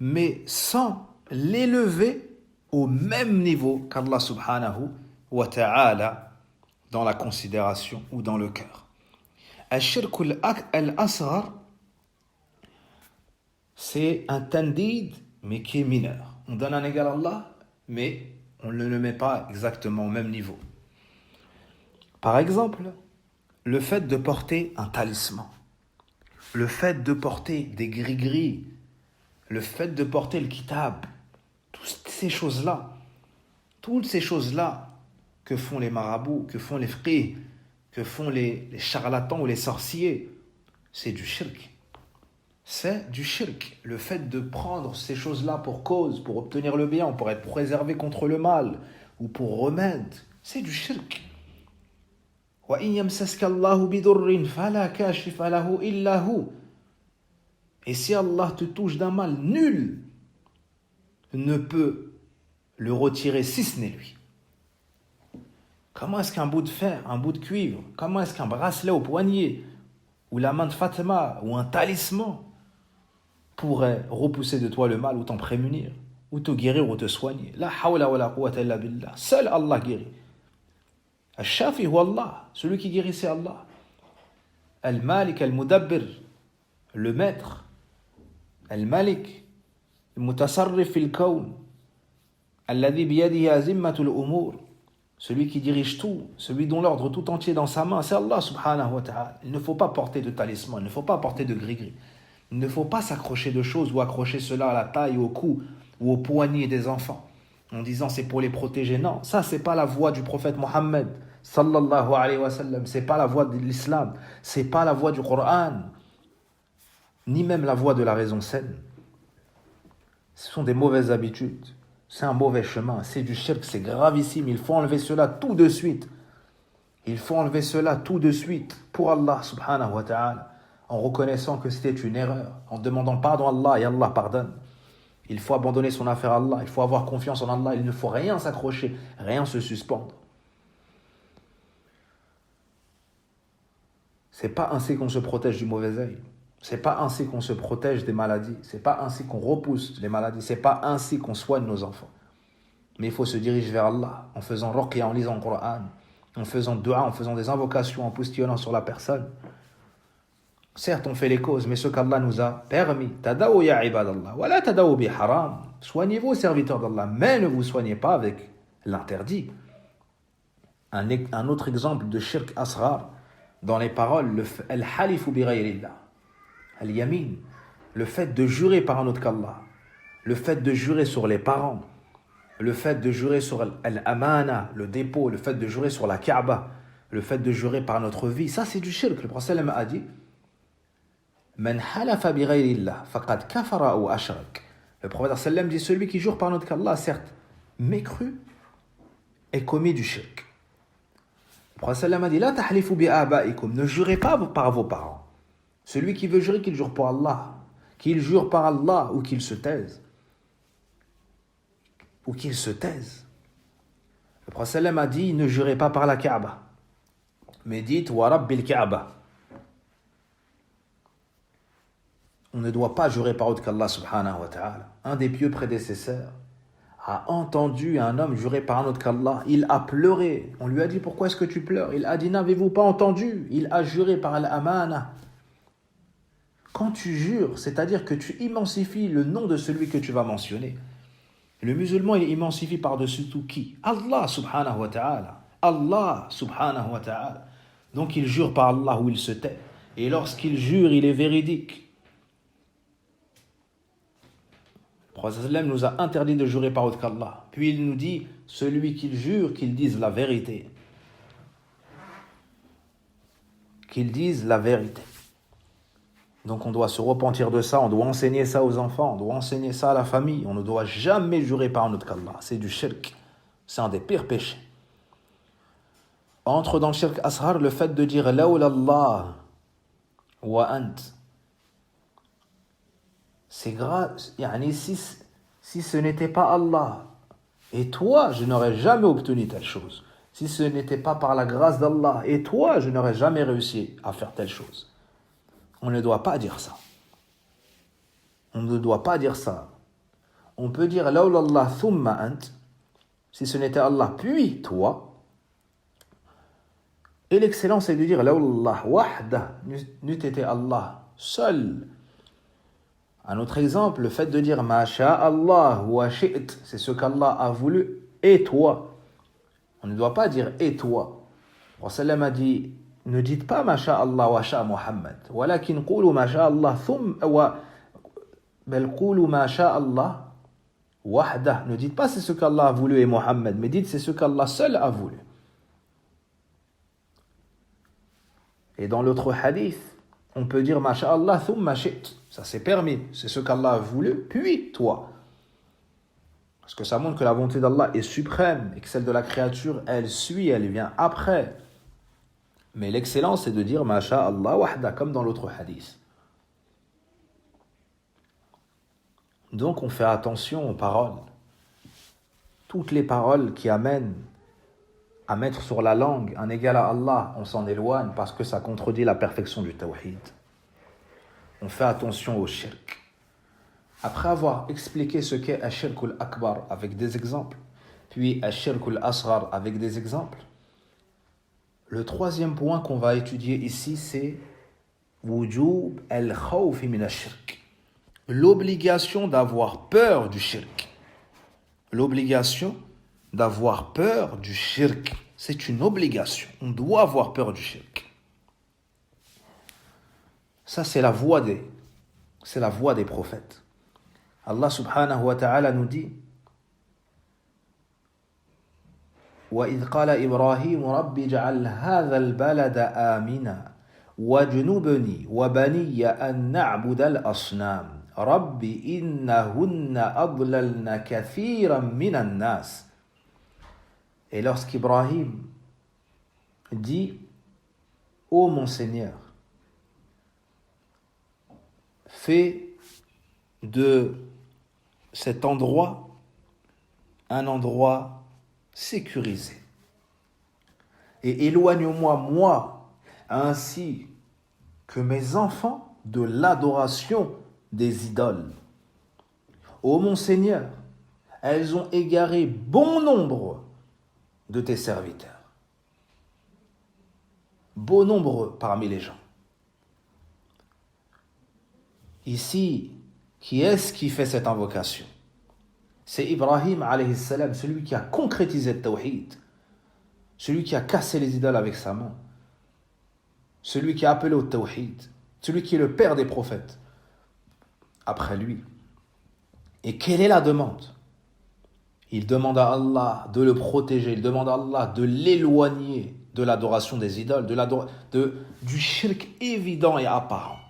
mais sans l'élever au même niveau qu'Allah subhanahu wa ta'ala dans la considération ou dans le cœur. Al-Shirkul al-Asghar, c'est un tandid, mais qui est mineur. On donne un égal à Allah, mais on ne le met pas exactement au même niveau. Par exemple, le fait de porter un talisman, le fait de porter des gris-gris, le fait de porter le kitab, toutes ces choses-là que font les marabouts, que font les fiqh, que font les charlatans ou les sorciers, c'est du shirk. C'est du shirk. Le fait de prendre ces choses-là pour cause, pour obtenir le bien, pour être préservé contre le mal, ou pour remède, c'est du shirk. Et si Allah te touche d'un mal, nul ne peut le retirer si ce n'est lui. Comment est-ce qu'un bout de fer, un bout de cuivre, comment est-ce qu'un bracelet au poignet, ou la main de Fatima, ou un talisman pourrait repousser de toi le mal, ou t'en prémunir, ou te guérir, ou te soigner? La hawla wa la quwwata illa billah. Seul Allah guérit. Al-Shafi huwa Allah, celui qui guérit c'est Allah. Al-Malik, Al-Mudabbir, le maître. Al-Malik, Al-Mutasarrif fil kawn, Alladhi biyadihi azimmatul umur, celui qui dirige tout, celui dont l'ordre tout entier est dans sa main, c'est Allah subhanahu wa ta'ala. Il ne faut pas porter de talisman, il ne faut pas porter de gris-gris. Il ne faut pas s'accrocher de choses ou accrocher cela à la taille, au cou ou au poignet des enfants en disant c'est pour les protéger. Non, ça c'est pas la voie du prophète Mohammed sallallahu alayhi wa sallam, c'est pas la voie de l'islam, c'est pas la voie du Coran, ni même la voie de la raison saine. Ce sont des mauvaises habitudes. C'est un mauvais chemin, c'est du shirk, c'est gravissime. Il faut enlever cela tout de suite. Il faut enlever cela tout de suite pour Allah subhanahu wa ta'ala, en reconnaissant que c'était une erreur, en demandant pardon à Allah et Allah pardonne. Il faut abandonner son affaire à Allah, il faut avoir confiance en Allah, il ne faut rien s'accrocher, rien se suspendre. C'est pas ainsi qu'on se protège du mauvais œil. C'est pas ainsi qu'on se protège des maladies. C'est pas ainsi qu'on repousse les maladies. C'est pas ainsi qu'on soigne nos enfants. Mais il faut se diriger vers Allah en faisant ruqya, en lisant le Coran, en faisant dua, en faisant des invocations, en postillonnant sur la personne. Certes, on fait les causes, mais ce qu'Allah nous a permis. Tadaou ya ibadallah, wa la tadaou bi haram. Soignez-vous, serviteurs d'Allah, mais ne vous soignez pas avec l'interdit. Un autre exemple de shirk asghar dans les paroles, al-halifu bi ghayrillah. Al-yamin, le fait de jurer par un autre qu'Allah, le fait de jurer sur les parents, le fait de jurer sur al-amana, le dépôt, le fait de jurer sur la Kaaba, le fait de jurer par notre vie, ça c'est du shirk. Le prophète a dit Man halafa bi ghayrillah faqad kafara ou ashrak. Le prophète dit celui qui jure par un autre qu'Allah, certes, mécru et commis du shirk. Le prophète a dit La tahlifu bi abaikum, ne jurez pas par vos parents. Celui qui veut jurer, qu'il jure pour Allah, qu'il jure par Allah ou qu'il se taise. ou qu'ils se taisent. Le prophète sallam a dit, ne jurez pas par la Kaaba, mais dites wa rabbil Kaaba. On ne doit pas jurer par autre qu'Allah subhanahu wa ta'ala. Un des pieux prédécesseurs a entendu un homme jurer par un autre qu'Allah. Il a pleuré. On lui a dit, pourquoi est-ce que tu pleures? Il a dit, n'avez-vous pas entendu? Il a juré par l'amana. Quand tu jures, c'est-à-dire que tu immensifies le nom de celui que tu vas mentionner. Le musulman, il immensifie par-dessus tout qui? Allah subhanahu wa ta'ala. Allah subhanahu wa ta'ala. Donc il jure par Allah ou il se tait. Et lorsqu'il jure, il est véridique. Le prophète nous a interdit de jurer par autre qu'Allah. Puis il nous dit, celui qui jure, qu'il dise la vérité. Qu'il dise la vérité. Donc on doit se repentir de ça, on doit enseigner ça aux enfants, on doit enseigner ça à la famille. On ne doit jamais jurer par un autre qu'Allah. C'est du shirk. C'est un des pires péchés. Entre dans le shirk asghar le fait de dire lawla Allah wa ant. C'est grave. Si ce n'était pas Allah et toi, je n'aurais jamais obtenu telle chose. Si ce n'était pas par la grâce d'Allah et toi, je n'aurais jamais réussi à faire telle chose. On ne doit pas dire ça. On ne doit pas dire ça. On peut dire lawla Allah thumma ant. Si ce n'était Allah puis toi. Et l'excellence c'est de dire lawla Allah wahda n'eût été Allah seul. Un autre exemple, le fait de dire ma sha'Allah wa shi't, c'est ce qu'Allah a voulu et toi. On ne doit pas dire et toi. Le prophète a dit ne dites pas ma sha'Allah wa sha' Muhammad, walakin qulu ma sha'Allah thumma wa bal qulu ma sha'Allah wahda. Ne dites pas c'est ce qu'Allah a voulu et Muhammad, mais dites c'est ce qu'Allah seul a voulu. Et dans l'autre hadith, on peut dire ma sha'Allah thumma shi't. Ça c'est permis, c'est ce qu'Allah a voulu, puis toi. Parce que ça montre que la volonté d'Allah est suprême et que celle de la créature, elle suit, elle vient après. Mais l'excellence, c'est de dire ma sha'Allah wahda, comme dans l'autre hadith. Donc on fait attention aux paroles. Toutes les paroles qui amènent à mettre sur la langue un égal à Allah, on s'en éloigne parce que ça contredit la perfection du tawhid. On fait attention au shirk. Après avoir expliqué ce qu'est Ash-Shirkul Akbar avec des exemples, puis Ash-Shirkul Asghar avec des exemples, le troisième point qu'on va étudier ici, c'est Wujub al-Khawfi min ash-Shirk. L'obligation d'avoir peur du shirk. L'obligation d'avoir peur du shirk. C'est une obligation. On doit avoir peur du shirk. Ça, c'est la voie des prophètes. Allah subhanahu wa ta'ala nous dit وَإِذْ قَالَ إِبْرَاهِيمُ رَبِّ اجْعَلْ هَذَا الْبَلَدَ آمِنًا وَاجْنُبْنِي وَبَنِيَّ أَن نَّعْبُدَ الْأَصْنَامَ رَبِّ إِنَّهُنَّ أَضْلَلْنَ كَثِيرًا مِنَ النَّاسِ. Et lorsqu'Ibrahim dit ô mon Seigneur, fais de cet endroit un endroit sécurisé. Et éloigne-moi, moi, ainsi que mes enfants, de l'adoration des idoles. Ô mon Seigneur, elles ont égaré bon nombre de tes serviteurs. Bon nombre parmi les gens. Ici, qui est-ce qui fait cette invocation? C'est Ibrahim alayhi salam, celui qui a concrétisé le tawhid, celui qui a cassé les idoles avec sa main, celui qui a appelé au tawhid, celui qui est le père des prophètes, après lui. Et quelle est la demande? Il demande à Allah de le protéger, il demande à Allah de l'éloigner de l'adoration des idoles, du shirk évident et apparent,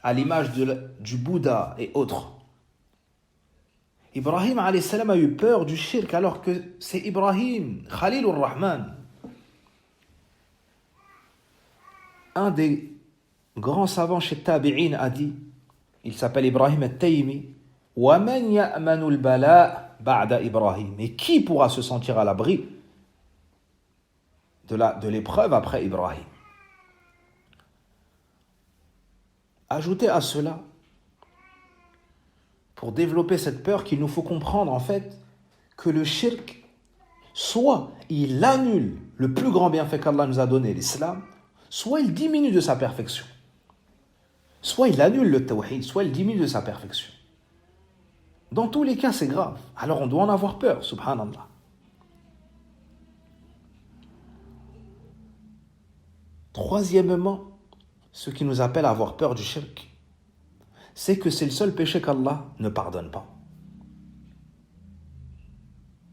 à l'image du Bouddha et autres. Ibrahim alayhi salam a eu peur du shirk alors que c'est Ibrahim, Khalilur Rahman. Un des grands savants chez Tabi'in a dit, il s'appelle Ibrahim al-Taymi, وَمَنْ يَأْمَنُ الْبَلَاءَ ba'da Ibrahim. Et qui pourra se sentir à l'abri de l'épreuve après Ibrahim? Ajoutez à cela, pour développer cette peur, qu'il nous faut comprendre en fait que le shirk, soit il annule le plus grand bienfait qu'Allah nous a donné, l'islam, soit il diminue de sa perfection. Soit il annule le tawhid, soit il diminue de sa perfection. Dans tous les cas, c'est grave. Alors on doit en avoir peur, subhanallah. Troisièmement, ce qui nous appelle à avoir peur du shirk, c'est que c'est le seul péché qu'Allah ne pardonne pas.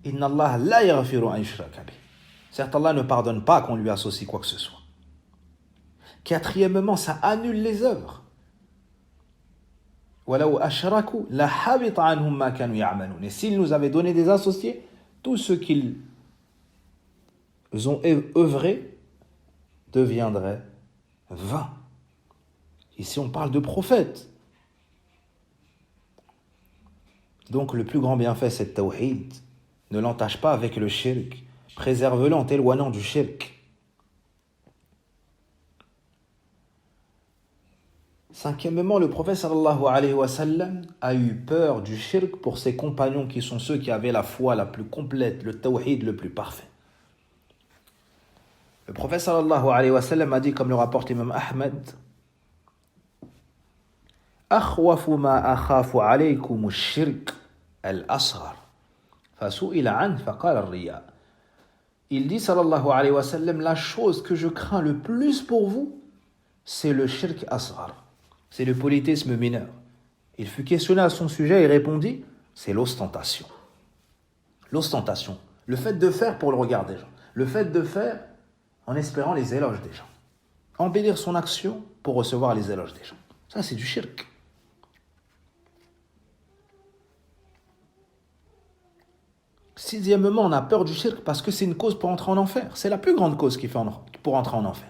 Inna Allah la yaghfiru an yushraka bih. Certes, Allah ne pardonne pas qu'on lui associe quoi que ce soit. Quatrièmement, ça annule les œuvres. وَلَوْ أَشْرَكُوا لَحَبِطَ عَنْهُمْ مَا كَانُوا يَعْمَلُونَ. Et s'ils nous avaient donné des associés, tout ce qu'ils ont œuvré deviendrait vain. Ici, on parle de prophètes. Donc, le plus grand bienfait, c'est le tawhid. Ne l'entache pas avec le shirk. Préserve-le en t'éloignant du shirk. Cinquièmement, le prophète sallallahu alayhi wa sallam a eu peur du shirk pour ses compagnons qui sont ceux qui avaient la foi la plus complète, le tawhid le plus parfait. Le prophète sallallahu alayhi wa sallam a dit, comme le rapporte l'imam Ahmed, أخوف ما أخاف عليكم الشرك الأصغر فسئل عنه فقال الرياء. Il dit sallallahu alayhi wa sallam, la chose que je crains le plus pour vous, c'est le shirk asghar. C'est le polythéisme mineur. Il fut questionné à son sujet et répondit, c'est l'ostentation. L'ostentation, le fait de faire pour le regard des gens, le fait de faire en espérant les éloges des gens. Embellir son action pour recevoir les éloges des gens. Ça, c'est du shirk. Sixièmement, on a peur du shirk parce que c'est une cause pour entrer en enfer. C'est la plus grande cause qui fait pour entrer en enfer.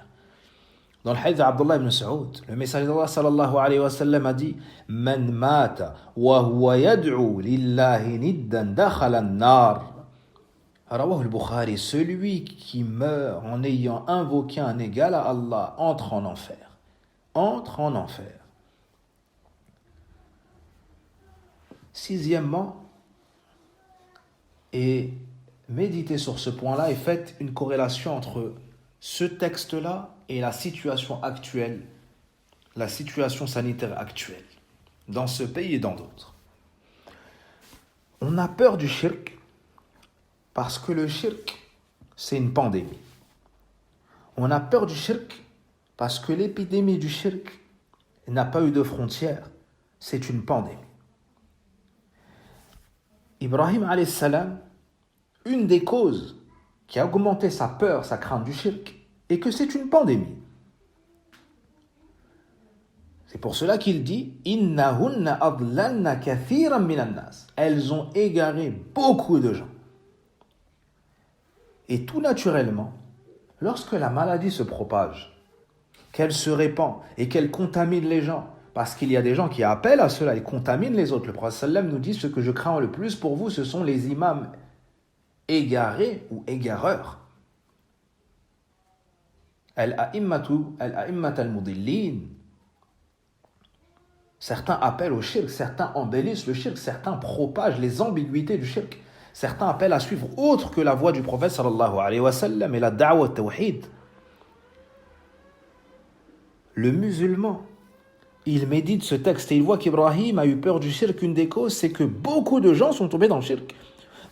Dans le hadith d'Abdullah ibn Saoud, le messager d'Allah sallallahu alayhi wa sallam a dit Man mata wa huwa yad'u lillahi niddan dakhala an-nar. Rawah al-Bukhari, celui qui meurt en ayant invoqué un égal à Allah entre en enfer. Entre en enfer. Sixièmement, et méditez sur ce point-là et faites une corrélation entre ce texte-là et la situation actuelle, la situation sanitaire actuelle, dans ce pays et dans d'autres. On a peur du shirk parce que le shirk, c'est une pandémie. On a peur du shirk parce que l'épidémie du shirk n'a pas eu de frontières, c'est une pandémie. Ibrahim alayhi salam, une des causes qui a augmenté sa peur, sa crainte du shirk, est que c'est une pandémie. C'est pour cela qu'il dit Innahunna adlanna kathiran minan nas. Elles ont égaré beaucoup de gens. Et tout naturellement, lorsque la maladie se propage, qu'elle se répand et qu'elle contamine les gens, parce qu'il y a des gens qui appellent à cela et contaminent les autres. Le prophète sallam nous dit ce que je crains le plus pour vous, ce sont les imams égarés ou égareurs. Al-a'immat al-mudillin. Certains appellent au shirk, certains embellissent le shirk, certains propagent les ambiguïtés du shirk. Certains appellent à suivre autre que la voie du prophète sallallahu alayhi wa sallam et la da'wa tawhid. Le musulman, il médite ce texte et il voit qu'Ibrahim a eu peur du shirk. Une des causes, c'est que beaucoup de gens sont tombés dans le shirk.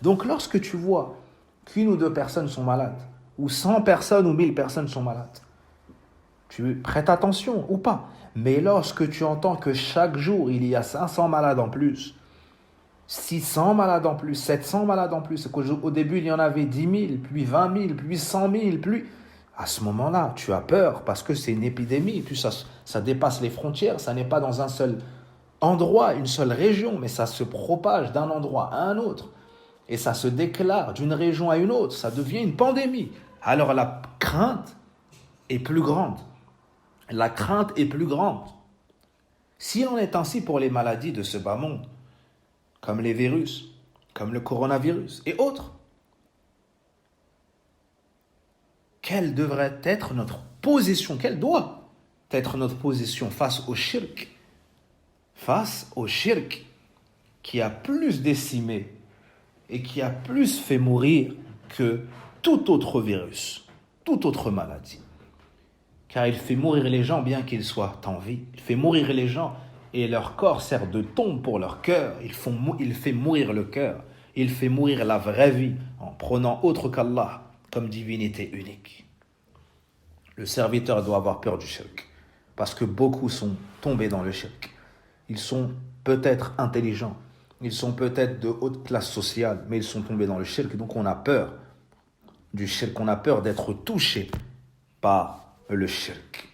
Donc lorsque tu vois qu'une ou deux personnes sont malades, ou 100 personnes ou 1000 personnes sont malades, tu prêtes attention ou pas. Mais lorsque tu entends que chaque jour, il y a 500 malades en plus, 600 malades en plus, 700 malades en plus, qu'au début, il y en avait 10 000, puis 20 000, puis 100 000, puis... À ce moment-là, tu as peur parce que c'est une épidémie, puis ça dépasse les frontières, ça n'est pas dans un seul endroit, une seule région, mais ça se propage d'un endroit à un autre. Et ça se déclare d'une région à une autre, ça devient une pandémie. Alors la crainte est plus grande. La crainte est plus grande. S'il en est ainsi pour les maladies de ce bas monde, comme les virus, comme le coronavirus et autres. Quelle devrait être notre position, quelle doit être notre position face au shirk? Face au shirk qui a plus décimé et qui a plus fait mourir que tout autre virus, toute autre maladie. Car il fait mourir les gens bien qu'ils soient en vie. Il fait mourir les gens et leur corps sert de tombe pour leur cœur. Il fait mourir le cœur. Il fait mourir la vraie vie en prenant autre qu'Allah comme divinité unique. Le serviteur doit avoir peur du shirk parce que beaucoup sont tombés dans le shirk. Ils sont peut-être intelligents, ils sont peut-être de haute classe sociale, mais ils sont tombés dans le shirk, donc on a peur du shirk, on a peur d'être touché par le shirk.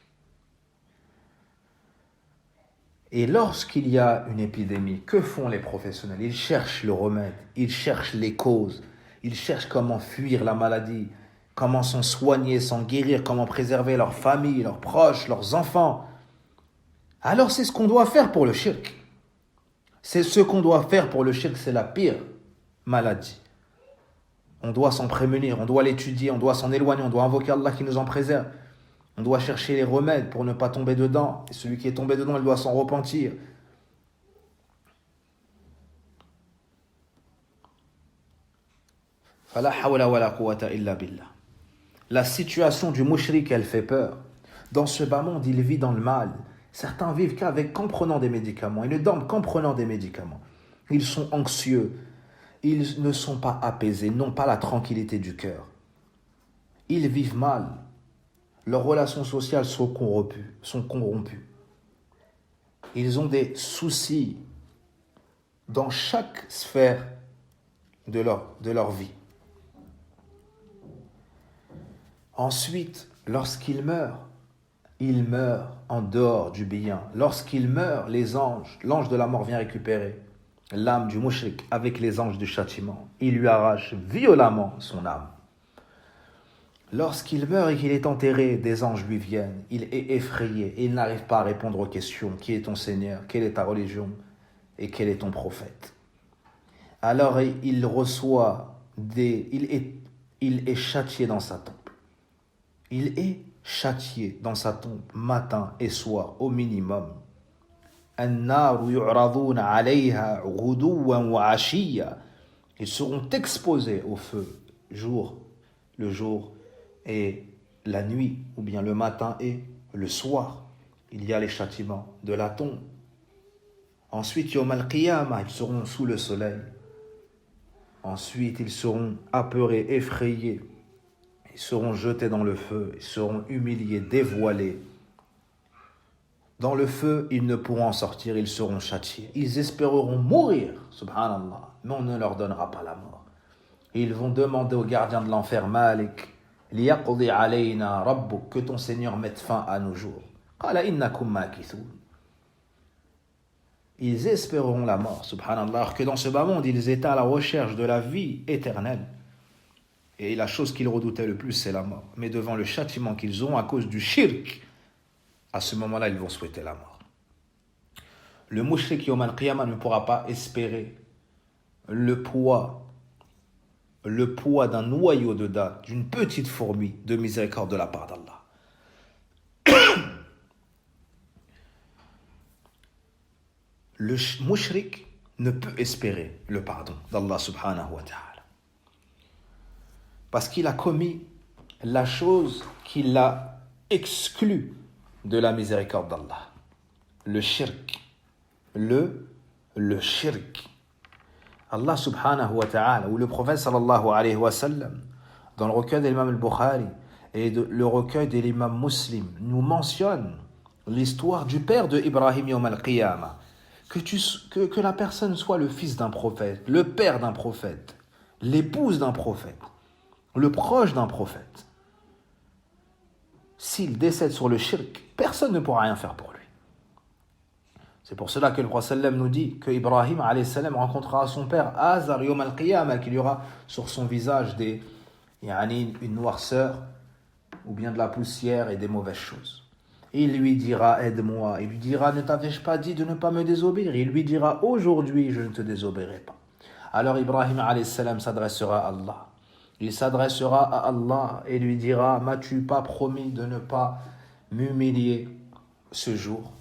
Et lorsqu'il y a une épidémie, que font les professionnels? Ils cherchent le remède, ils cherchent les causes, ils cherchent comment fuir la maladie, comment s'en soigner, s'en guérir, comment préserver leur famille, leurs proches, leurs enfants. Alors c'est ce qu'on doit faire pour le shirk. C'est ce qu'on doit faire pour le shirk, c'est la pire maladie. On doit s'en prémunir, on doit l'étudier, on doit s'en éloigner, on doit invoquer Allah qui nous en préserve. On doit chercher les remèdes pour ne pas tomber dedans. Et celui qui est tombé dedans, il doit s'en repentir. Fala hawla wala quwwata illa billah. La situation du mushrik, elle fait peur. Dans ce bas monde, il vit dans le mal. Certains vivent qu'en prenant des médicaments. Ils ne dorment qu'en prenant des médicaments. Ils sont anxieux. Ils ne sont pas apaisés, n'ont pas la tranquillité du cœur. Ils vivent mal. Leurs relations sociales sont corrompues. Ils ont des soucis dans chaque sphère de leur vie. Ensuite, lorsqu'ils meurent, ils meurent en dehors du bien. Lorsqu'ils meurent, l'ange de la mort vient récupérer l'âme du mushrik avec les anges du châtiment. Il lui arrache violemment son âme. Lorsqu'il meurt et qu'il est enterré, des anges lui viennent. Il est effrayé et il n'arrive pas à répondre aux questions. Qui est ton Seigneur? Quelle est ta religion? Et quel est ton prophète? Alors il reçoit il est châtié dans sa tombe. Il est châtié dans sa tombe matin et soir au minimum. Ils seront exposés au feu le jour et la nuit, ou bien le matin et le soir. Il y a les châtiments de la tombe. Ensuite, Yawm al-Qiyamah, ils seront sous le soleil. Ensuite, ils seront apeurés, effrayés. Ils seront jetés dans le feu, ils seront humiliés, dévoilés. Dans le feu, ils ne pourront en sortir, ils seront châtiés. Ils espéreront mourir, subhanallah, mais on ne leur donnera pas la mort. Et ils vont demander au gardien de l'enfer, Malik, liyaqdi alayna rabbuk, que ton Seigneur mette fin à nos jours. Qala innakum makithun. Ils espéreront la mort, subhanallah, alors que dans ce bas monde, ils étaient à la recherche de la vie éternelle. Et la chose qu'ils redoutaient le plus, c'est la mort. Mais devant le châtiment qu'ils ont à cause du shirk, à ce moment-là, ils vont souhaiter la mort. Le mushrik yawm al-qiyamah ne pourra pas espérer le poids d'un noyau de date, d'une petite fourmi de miséricorde de la part d'Allah. Le mushrik ne peut espérer le pardon d'Allah subhanahu wa ta'ala. Parce qu'il a commis la chose qui l'a exclu de la miséricorde d'Allah. Le shirk. Le shirk. Allah subhanahu wa ta'ala, ou le prophète sallallahu alayhi wa sallam, dans le recueil de l'imam al-Bukhari et le recueil de l'imam Muslim, nous mentionne l'histoire du père de Ibrahim yawm al-Qiyamah. Que la personne soit le fils d'un prophète, le père d'un prophète, l'épouse d'un prophète, le proche d'un prophète. S'il décède sur le shirk, personne ne pourra rien faire pour lui. C'est pour cela que le prophète sallam nous dit que Ibrahim alayhi salam rencontrera son père Azar yawm al-Qiyamah, qu'il y aura sur son visage une noirceur ou bien de la poussière et des mauvaises choses. Il lui dira, aide-moi. Il lui dira, ne t'avais-je pas dit de ne pas me désobéir? Il lui dira, aujourd'hui, je ne te désobéirai pas. Alors Ibrahim alayhi salam s'adressera à Allah. Il s'adressera à Allah et lui dira: m'as-tu pas promis de ne pas m'humilier ce jour?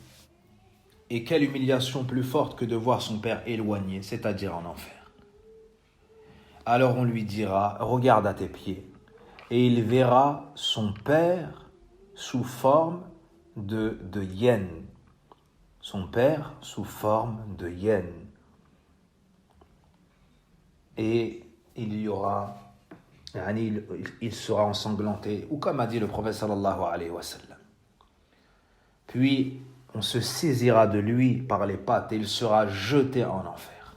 Et quelle humiliation plus forte que de voir son père éloigné, c'est-à-dire en enfer. Alors on lui dira: regarde à tes pieds. Et il verra son père sous forme de hyène. Son père sous forme de hyène. Et il y aura, il sera ensanglanté, ou comme a dit le prophète sallallahu alayhi wa sallam. Puis on se saisira de lui par les pattes et il sera jeté en enfer.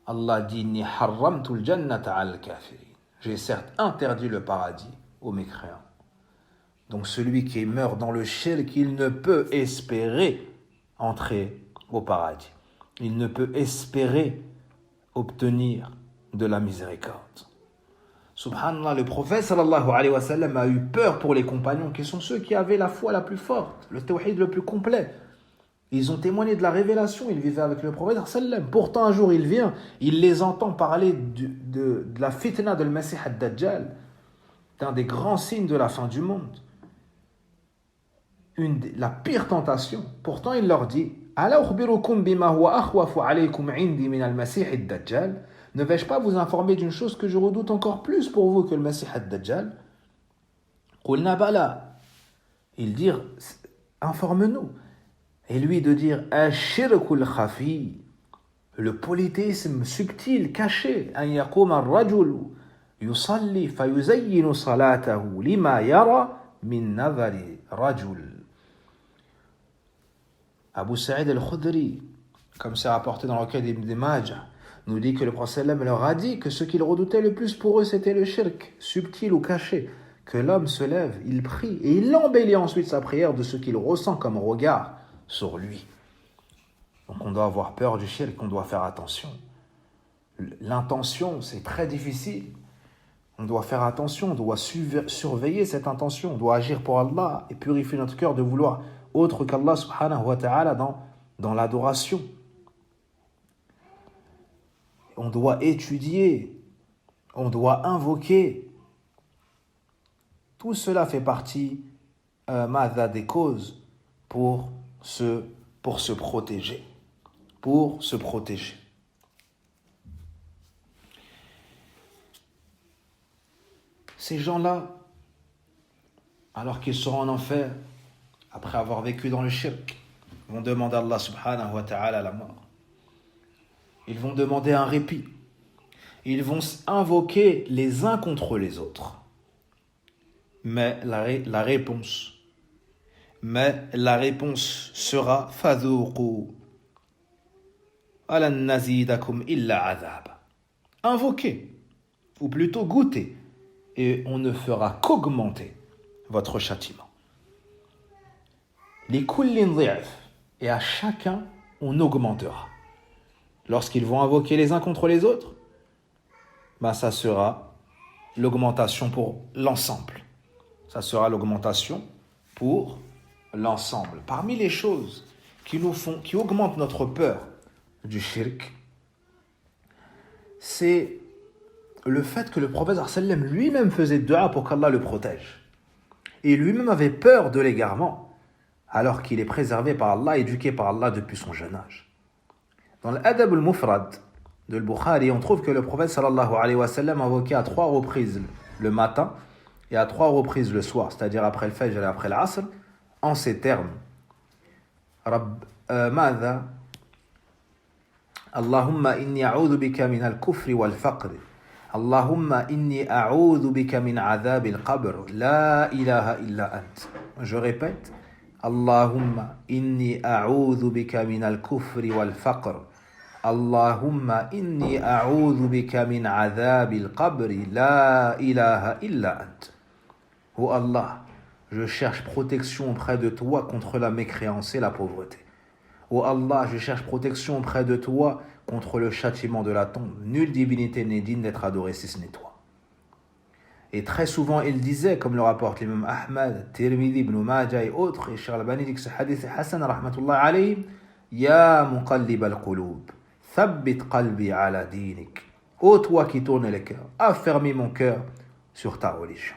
Allah dit: Ni harramtul jannata al kafirin. J'ai certes interdit le paradis aux mécréants. Donc celui qui meurt dans le shirk, il ne peut espérer entrer au paradis. Il ne peut espérer obtenir de la miséricorde. Subhanallah, le prophète sallallahu alayhi wa sallam a eu peur pour les compagnons qui sont ceux qui avaient la foi la plus forte, le tawhid le plus complet. Ils ont témoigné de la révélation, ils vivaient avec le prophète sallallahu alayhi wa sallam. Pourtant un jour il vient, il les entend parler de la fitna de Al-Masih ad-Dajjal, d'un des grands signes de la fin du monde. La pire tentation. Pourtant il leur dit: Ala ukhbirukum bima huwa akhwafu alaykum indi min al-Masih ad-Dajjal. Ne vais-je pas vous informer d'une chose que je redoute encore plus pour vous que le Masih ad-Dajjal? Qulna bala. Ils dirent: informe-nous. Et lui de dire: ashirkul khafi, le polythéisme subtil, caché. An yaquma ar-rajulu yusalli fayuzayyinu salatahu lima yara min nadhari rajul. Abu Sa'id al-Khudri, comme c'est rapporté dans le recueil d'Ibn Majah, nous dit que le prophète leur a dit que ce qu'ils redoutaient le plus pour eux, c'était le shirk, subtil ou caché, que l'homme se lève, il prie, et il embellit ensuite sa prière de ce qu'il ressent comme regard sur lui. Donc on doit avoir peur du shirk, on doit faire attention. L'intention, c'est très difficile. On doit faire attention, on doit surveiller cette intention, on doit agir pour Allah et purifier notre cœur de vouloir autre qu'Allah subhanahu wa ta'ala dans l'adoration. On doit étudier, on doit invoquer. Tout cela fait partie des causes pour se protéger. Pour se protéger. Ces gens-là, alors qu'ils seront en enfer, après avoir vécu dans le shirk, vont demander à Allah subhanahu wa ta'ala la mort. Ils vont demander un répit. Ils vont invoquer les uns contre les autres. Mais la réponse sera fadhuqu alan nazidakum illa adhab. Invoquez, ou plutôt goûtez, et on ne fera qu'augmenter votre châtiment. Les kullin dhi'af, et à chacun on augmentera. Lorsqu'ils vont invoquer les uns contre les autres, ça sera l'augmentation pour l'ensemble. Ça sera l'augmentation pour l'ensemble. Parmi les choses qui augmentent notre peur du shirk, c'est le fait que le prophète sallam lui-même faisait dua pour qu'Allah le protège. Et lui-même avait peur de l'égarement, alors qu'il est préservé par Allah, éduqué par Allah depuis son jeune âge. Dans l'Adab al-Mufrad de Al-Bukhari, on trouve que le prophète sallallahu alayhi wa sallam invoquait à 3 reprises le matin et à 3 reprises le soir, c'est-à-dire après le Fajr et après l'Asr, en ces termes. Madha Allahumma inni a'udhu bika min al-kufri wal-faqr. Allahumma inni a'udhu bika min adhab al-qabr. La ilaha illa ant. Je répète. Allahumma inni a'udhu bika min al-kufri wal-faqr. Allahumma inni a'udhu bika min adhab al-qabr. La ilaha illa ant. Oh Allah, je cherche protection auprès de toi contre la mécréance et la pauvreté. Oh Allah, je cherche protection auprès de toi contre le châtiment de la tombe. Nulle divinité n'est digne d'être adorée si ce n'est toi. Et très souvent, il disait, comme le rapporte l'imam Ahmad, Tirmidhi, Ibn Majah et autres, et Cheikh Al-Albani dit que ce hadith est Hassan, rahmatullah alayhi, Ya muqallib al-qulub, thabbit qalbi ala dinik. Ô toi qui tournes les cœurs, affermis mon cœur sur ta religion.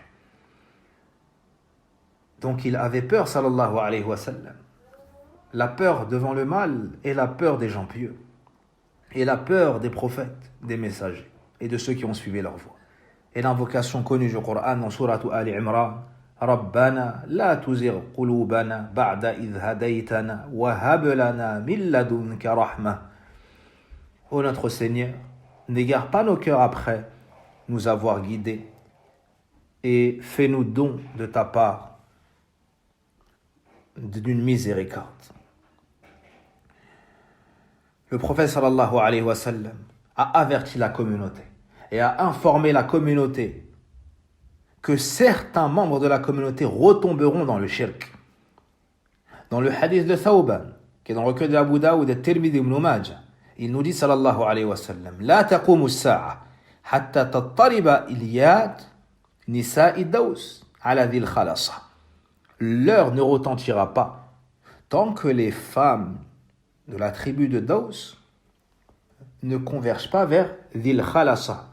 Donc il avait peur, sallallahu alayhi wa sallam. La peur devant le mal et la peur des gens pieux. Et la peur des prophètes, des messagers et de ceux qui ont suivi leur voie. Et l'invocation connue du Coran dans Sourate Ali Imran, Rabbana la tuzigh qulubana ba'da idh hadaytana wa hab lana min ladunka rahma. Ô notre Seigneur, n'égare pas nos cœurs après nous avoir guidés et fais-nous don de ta part d'une miséricorde. Le prophète sallallahu alayhi wa sallam a averti la communauté et a informé la communauté que certains membres de la communauté retomberont dans le shirk. Dans le hadith de Thawban, qui est dans le recueil de Abu Daoud et Tirmidhi ibn Majah, il nous dit sallallahu alayhi wa sallam: La taqumu as-sa'a hatta tattariba ilyat nisa'i daws ala dhil khalasa. L'heure ne retentira pas tant que les femmes de la tribu de Daws ne convergent pas vers Dhil Khalasa,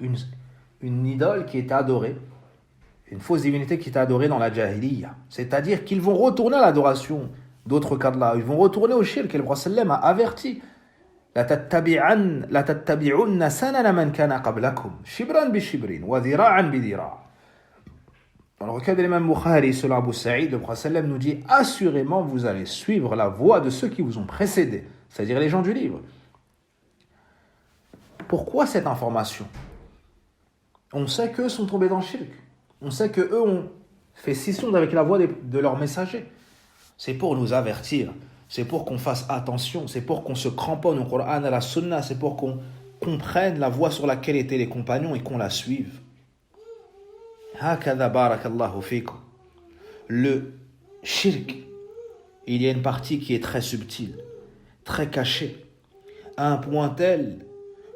une idole qui était adorée, une fausse divinité qui était adorée dans la Jahiliya. C'est-à-dire qu'ils vont retourner à l'adoration d'autres qu'Allah. Ils vont retourner au shirk, et le prophète sallam a averti: La tattabi'unna sanana man kana qablakum, shibran bi shibrin, wa dhira'an bi dhira'. Dans le recueil de l'imam Bukhari, selon Abu Sa'id, le prophète sallam nous dit: assurément vous allez suivre la voie de ceux qui vous ont précédés, c'est-à-dire les gens du livre. Pourquoi cette information? On sait qu'eux sont tombés dans le shirk. On sait qu'eux ont fait scission avec la voie de leurs messagers. C'est pour nous avertir, c'est pour qu'on fasse attention, c'est pour qu'on se cramponne au Coran, à la Sunna, c'est pour qu'on comprenne la voie sur laquelle étaient les compagnons et qu'on la suive. Hakadha barakallahu fikum. Le shirk, il y a une partie qui est très subtile, très cachée, à un point tel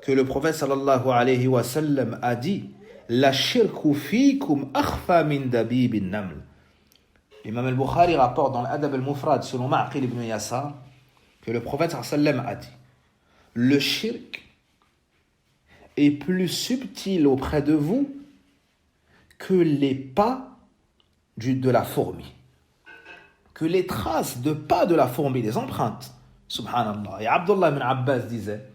que le prophète sallallahu alayhi wa sallam a dit: La shirku fikum akhfa min dabib an-naml. L'imam al-Bukhari rapporte dans l'Adab al-Mufrad selon Ma'qil ibn Yasar que le prophète sallallahu alayhi wa sallam a dit: le shirk est plus subtil auprès de vous que les pas de la fourmi, que les traces de pas de la fourmi, les empreintes. Subhanallah. Et Abdullah ibn Abbas disait: